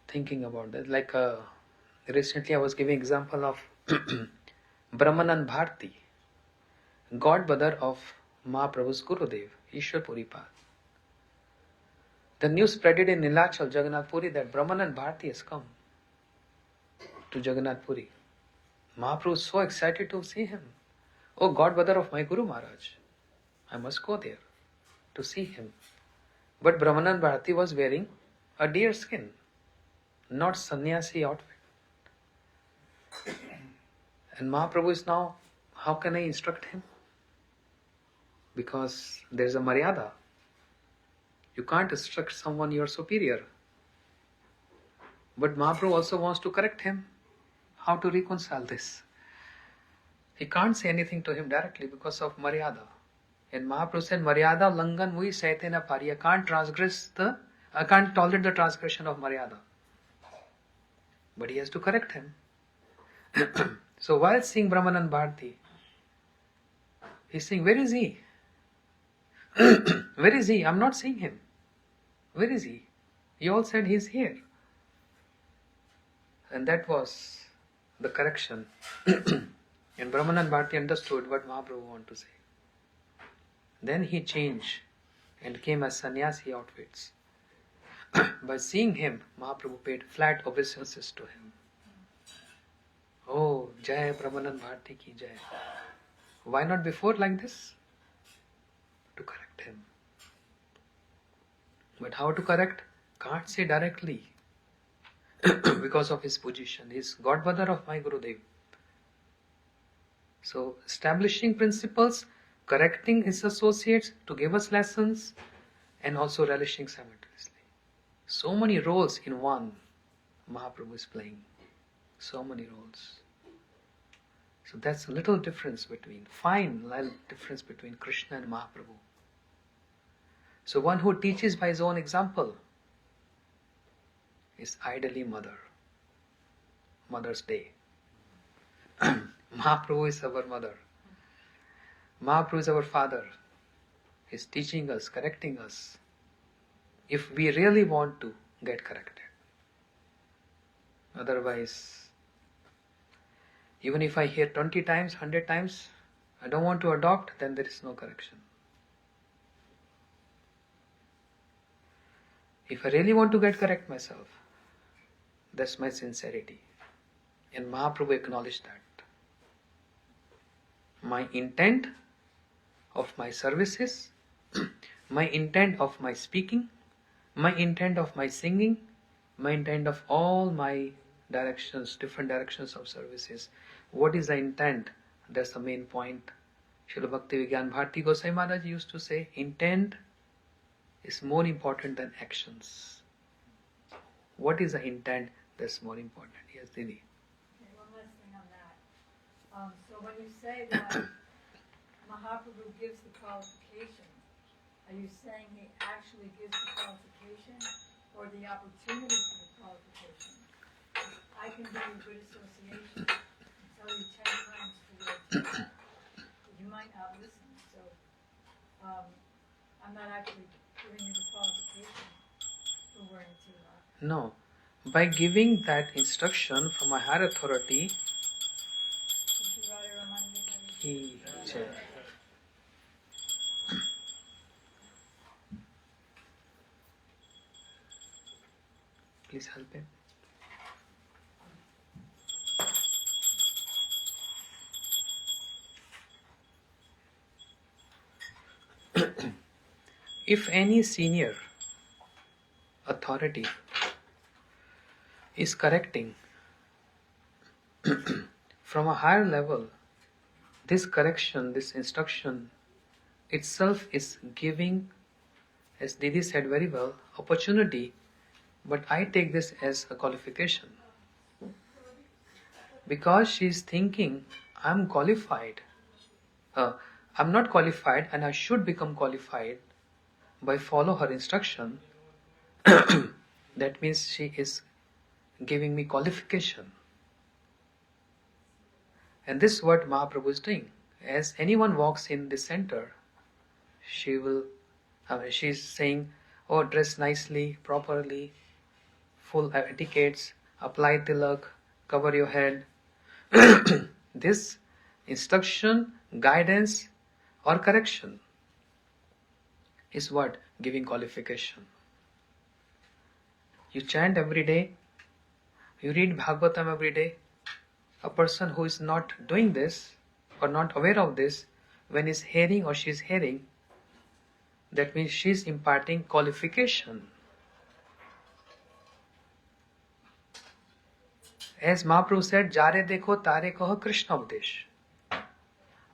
thinking about that. Like recently I was giving example of Brahmanan Bharti, godmother of Mahaprabhu's Gurudev, Ishwar Puripad. The news spreaded in Nilachal, Jagannath Puri, that Brahmanan Bharti has come to Jagannath Puri. Mahaprabhu is so excited to see him. Oh, godmother of my Guru Maharaj, I must go there to see him. But Brahmanan Bharti was wearing a deer skin, not sannyasi outfit. And Mahaprabhu is now, how can I instruct him? Because there is a maryada. You can't instruct someone you are superior. But Mahaprabhu also wants to correct him. How to reconcile this? He can't say anything to him directly because of Maryada. And Mahaprabhu said, Maryada Langan Mui Saitena Pari. I can't tolerate the transgression of Maryada. But he has to correct him. So while seeing Brahmanand Bharati, he's saying, where is he? Where is he? I'm not seeing him. Where is he? You all said he's here. And that was the correction. And Brahmanand Bharati understood what Mahaprabhu wanted to say. Then he changed and came as sannyasi outfits. By seeing him, Mahaprabhu paid flat obeisances to him. Oh, Jai Brahmanand Bharati ki Jai. Why not before like this? To correct him. But how to correct? Can't say directly. Because of his position. He is godmother of my Gurudev. So, establishing principles, correcting his associates to give us lessons, and also relishing simultaneously. So many roles in one Mahaprabhu is playing. So many roles. So that's a little difference between, fine little difference between Krishna and Mahaprabhu. So one who teaches by his own example is ideally mother. Mother's Day. Mahaprabhu is our mother. Mahaprabhu is our father. He's teaching us, correcting us. If we really want to get corrected. Otherwise, even if I hear 20 times, 100 times, I don't want to adopt, then there is no correction. If I really want to get correct myself, that's my sincerity. And Mahaprabhu acknowledged that. My intent of my services, my intent of my speaking, my intent of my singing, my intent of all my directions, different directions of services. What is the intent? That's the main point. Srila Bhakti Vigyan Bharati Gosai Maharaj used to say, intent is more important than actions. What is the intent? That's more important. Yes, Didi. Okay, one last thing on that. So when you say that Mahaprabhu gives the qualification, are you saying he actually gives the qualification or the opportunity for the qualification? I can do good association and tell you 10 times to work. You might not listen, so I'm not actually giving you the qualification for wearing tila. No. By giving that instruction from a higher authority, he said, please help him. If any senior authority is correcting from a higher level, this correction, this instruction itself is giving, as Didi said very well, opportunity, but I take this as a qualification. Because she is thinking, I'm qualified. I'm not qualified and I should become qualified by follow her instruction. That means she is giving me qualification. And this is what Mahaprabhu is doing. As anyone walks in the center, she is saying, oh, dress nicely, properly, full etiquettes, apply tilak, cover your head. This instruction, guidance or correction is what? Giving qualification. You chant every day, you read Bhagavatam every day. A person who is not doing this or not aware of this, when he's hearing or she's hearing, that means she's imparting qualification. As Mahaprabhu said, Jare dekho tare kaho Krishna udesh.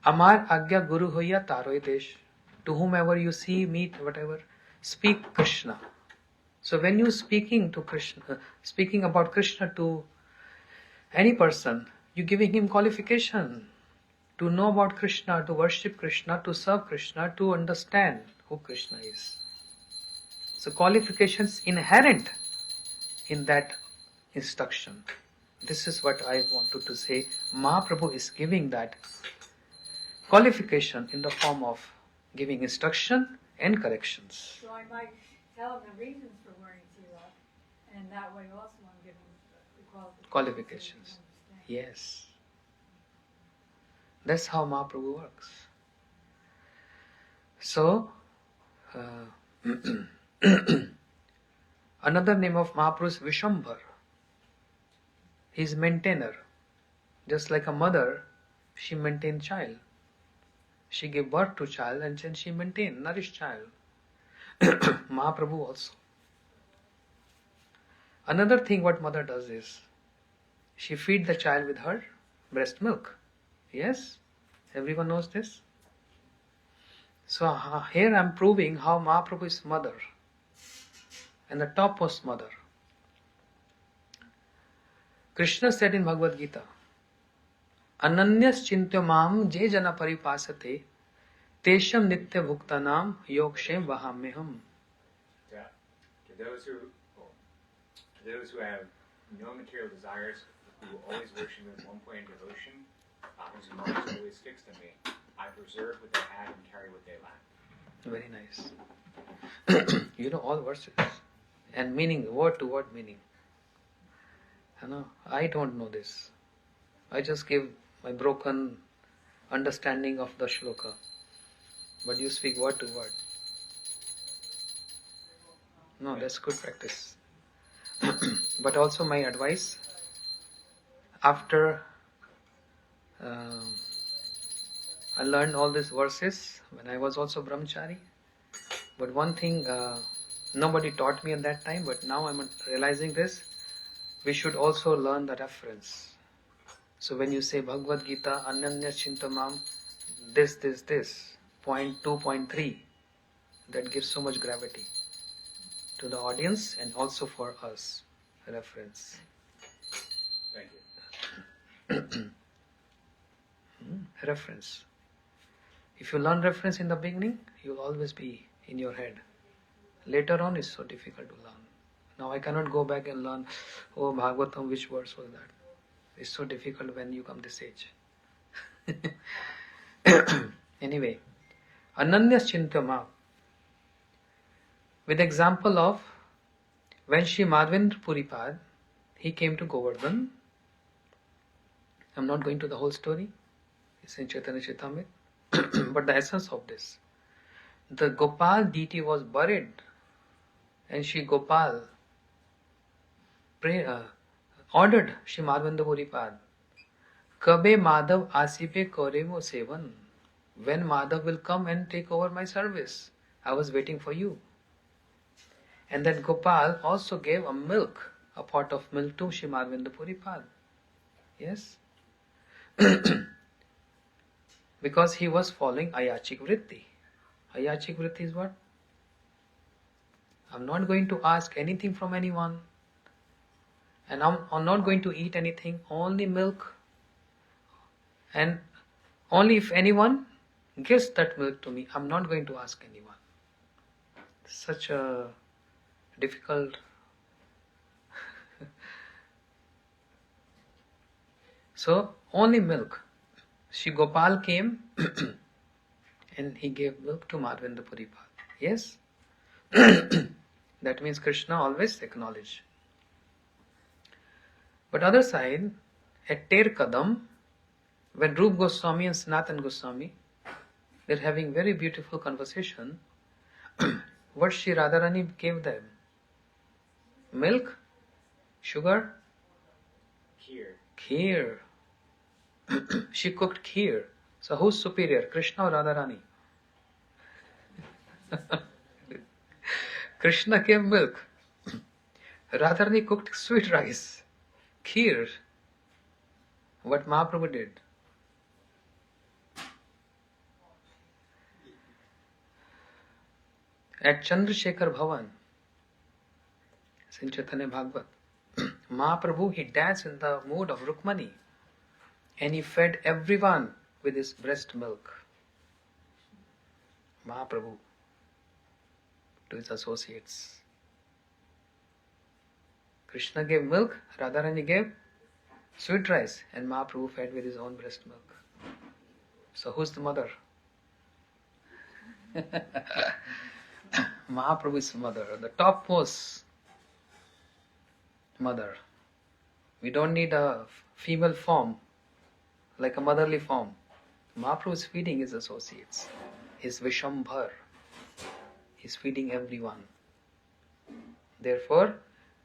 Amar agya guru hoya taroy desh. To whomever you see, meet, whatever, speak Krishna. So when you speaking to Krishna, speaking about Krishna to any person, you're giving him qualification. to know about Krishna, to worship Krishna, to serve Krishna, to understand who Krishna is. So qualifications inherent in that instruction. This is what I wanted to say. Mahaprabhu is giving that qualification in the form of giving instruction and corrections. So I might tell them the reasons for wearing tilak, and that way also I'm giving the Qualifications. Understand. Yes. That's how Mahaprabhu works. So, another name of Mahaprabhu is Vishambhar. He is maintainer. Just like a mother, she maintains child. She gave birth to child and then she maintained, nourished child. Mahaprabhu also. Another thing what mother does is, she feeds the child with her breast milk. Yes? Everyone knows this? So here I am proving how Mahaprabhu is mother. And the topmost mother. Krishna said in Bhagavad Gita, Ananyas chintya mam je jana paripasate tesham nitya bhuktanam yogshem vahamyaham. Yeah. To those who have no material desires, who always worship with one point of devotion, whose mind is always fixed on me, I preserve what they have and carry what they lack. Very nice. You know all verses and meaning, word to word meaning. I don't know this. I just give my broken understanding of the shloka. But you speak word to word. No, that's good practice. But also my advice, after I learned all these verses when I was also brahmachari. But one thing nobody taught me at that time, but now I'm realizing this. We should also learn the reference. So when you say Bhagavad Gita, Ananya Chintamam, this, point 2.3, that gives so much gravity to the audience and also for us. Reference. Thank you. Reference. If you learn reference in the beginning, you'll always be in your head. Later on, it's so difficult to learn. Now I cannot go back and learn, oh Bhagavatam, which verse was that? It's so difficult when you come this age. Anyway, Ananyas Chintama, with example of when Shri Madhavendra Puripad, he came to Govardhan. I'm not going to the whole story. It's in Chaitanya Charitamrita. But the essence of this, the Gopal deity was buried, and Shri Gopal ordered Shri Madhavendra Puripad, Kabe Madhav Asipe Korevo Sevan. When Madhav will come and take over my service? I was waiting for you. And that Gopal also gave a pot of milk to Shri Madhavendra Puripad. Yes? Because he was following Ayachik Vritti. Ayachik Vritti is what? I'm not going to ask anything from anyone. And I'm not going to eat anything, only milk. And only if anyone gives that milk to me, I'm not going to ask anyone. Such a difficult. So, only milk. Shri Gopal came and he gave milk to Madhavendra Puripad. Yes? That means Krishna always acknowledged. But other side, at Ter Kadam, when Rup Goswami and Sanatan Goswami, they're having very beautiful conversation, what Shri Radharani gave them? Milk? Sugar? Kheer. She cooked kheer. So who's superior, Krishna or Radharani? Krishna gave milk. Radharani cooked sweet rice, kheer. What Mahaprabhu did. At Chandrasekhar Bhavan, in Chaitanya Bhagavat, Mahaprabhu, he danced in the mood of Rukmani. And he fed everyone with his breast milk. Mahaprabhu to his associates. Krishna gave milk, Radharani gave sweet rice, and Mahaprabhu fed with his own breast milk. So who's the mother? Mahaprabhu is mother, the topmost mother. We don't need a female form, like a motherly form. Mahaprabhu is feeding his associates. He's Vishambhar. He's feeding everyone. Therefore,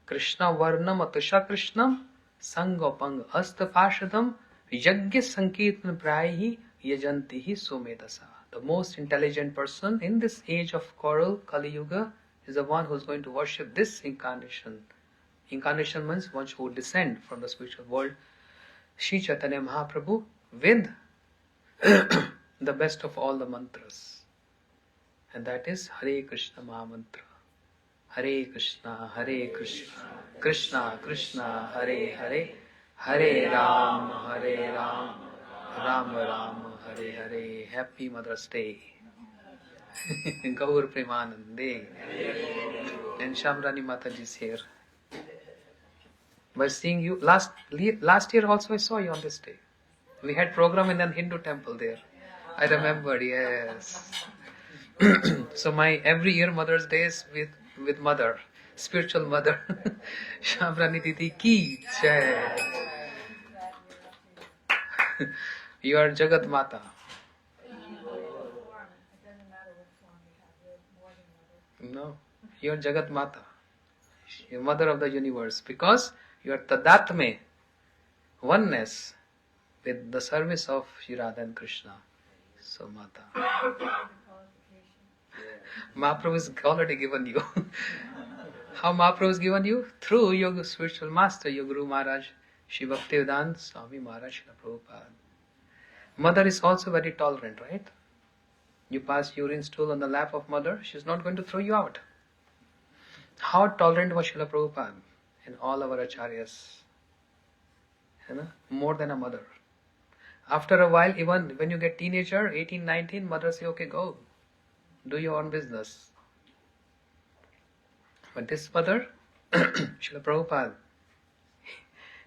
Krishna Varnam Atusha Krishnam Sangopang Asta Pashadam Yajna Sankirtan Prayahi Yajantihi Sumedasa. The most intelligent person in this age of coral Kali Yuga is the one who is going to worship this incarnation. Incarnation means one who will descend from the spiritual world. Shri Chaitanya Mahaprabhu with the best of all the mantras. And that is Hare Krishna Mahamantra. Hare Krishna, Krishna Krishna, Hare Hare, Hare Ram, Ram Ram, Hare Hare. Happy Mother's Day. Gaur Premanande. And Shamrani Mataji is here. By seeing you, last year also I saw you on this day. We had program in an Hindu temple there. I remembered, yes. So my every year Mother's Day is with mother, spiritual mother. Shamrani Didi ki jai. You are Jagat Mata. No, you are Jagat Mata. You are mother of the universe because you are Tadatme, oneness with the service of Shri Radha and Krishna. So Mata. Mahaprabhu is already given you. How Mahaprabhu is given you? Through your spiritual master, your Guru Maharaj, Shri Bhaktivedanta Swami Maharaj Srila Prabhupada. Mother is also very tolerant, right? You pass urine stool on the lap of mother, she is not going to throw you out. How tolerant was Srila Prabhupada and all our acharyas? You know, more than a mother. After a while, even when you get teenager, 18, 19, mother say, okay, go. Do your own business. But this mother, Srila Prabhupada,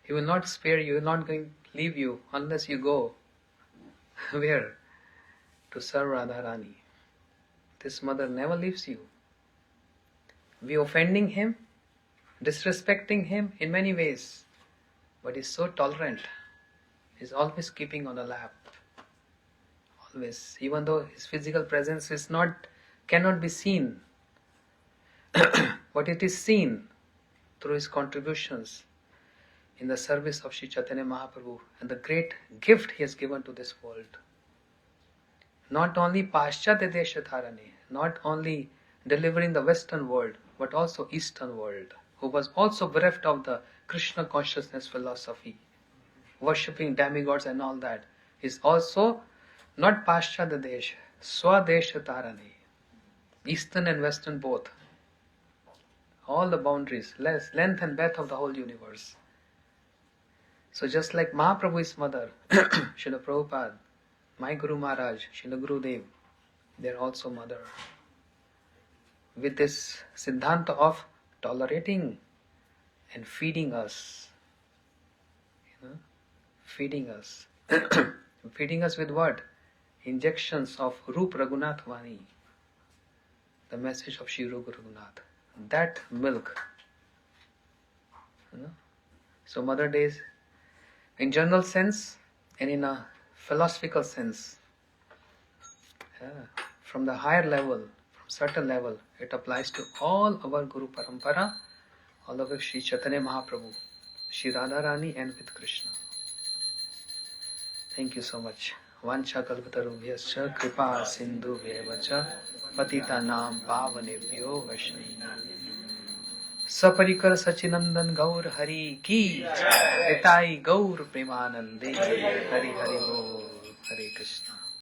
he will not spare you, he will not going to leave you unless you go. Where? To serve Radharani. This mother never leaves you. We offending him, disrespecting him in many ways, but he's so tolerant. He's always keeping on the lap. Always, even though his physical presence is cannot be seen, but it is seen through his contributions in the service of Sri Chaitanya Mahaprabhu and the great gift he has given to this world. Not only Paschatya Desha Dharane, not only delivering the Western world, but also Eastern world, who was also bereft of the Krishna consciousness philosophy, worshipping demigods and all that, is also not Paschatya Desha, Swadesha Dharane, Eastern and Western both. All the boundaries, length and breadth of the whole universe. So just like Mahaprabhu is mother, Srila Prabhupada, my Guru Maharaj, Srila Gurudev, they are also mother. With this Siddhanta of tolerating and feeding us. Feeding us. Feeding us with what? Injections of Rup Raghunath Vani. The message of Shri Rup Raghunath. That milk. So Mother Days, in general sense and in a philosophical sense, from the higher level, from certain level, it applies to all our Guru Parampara, all of Sri Chaitanya Mahaprabhu, Sri Radharani and with Krishna. Thank you so much. Vancha kalpatarubhyascha kripa sindhu bhevacha patitanam pavanebhyo vaishnavibhyo. Saparikar Sachinandan Gaur Hari Ki Itai Gaur Premanande Hari Hari Bol Hare Krishna.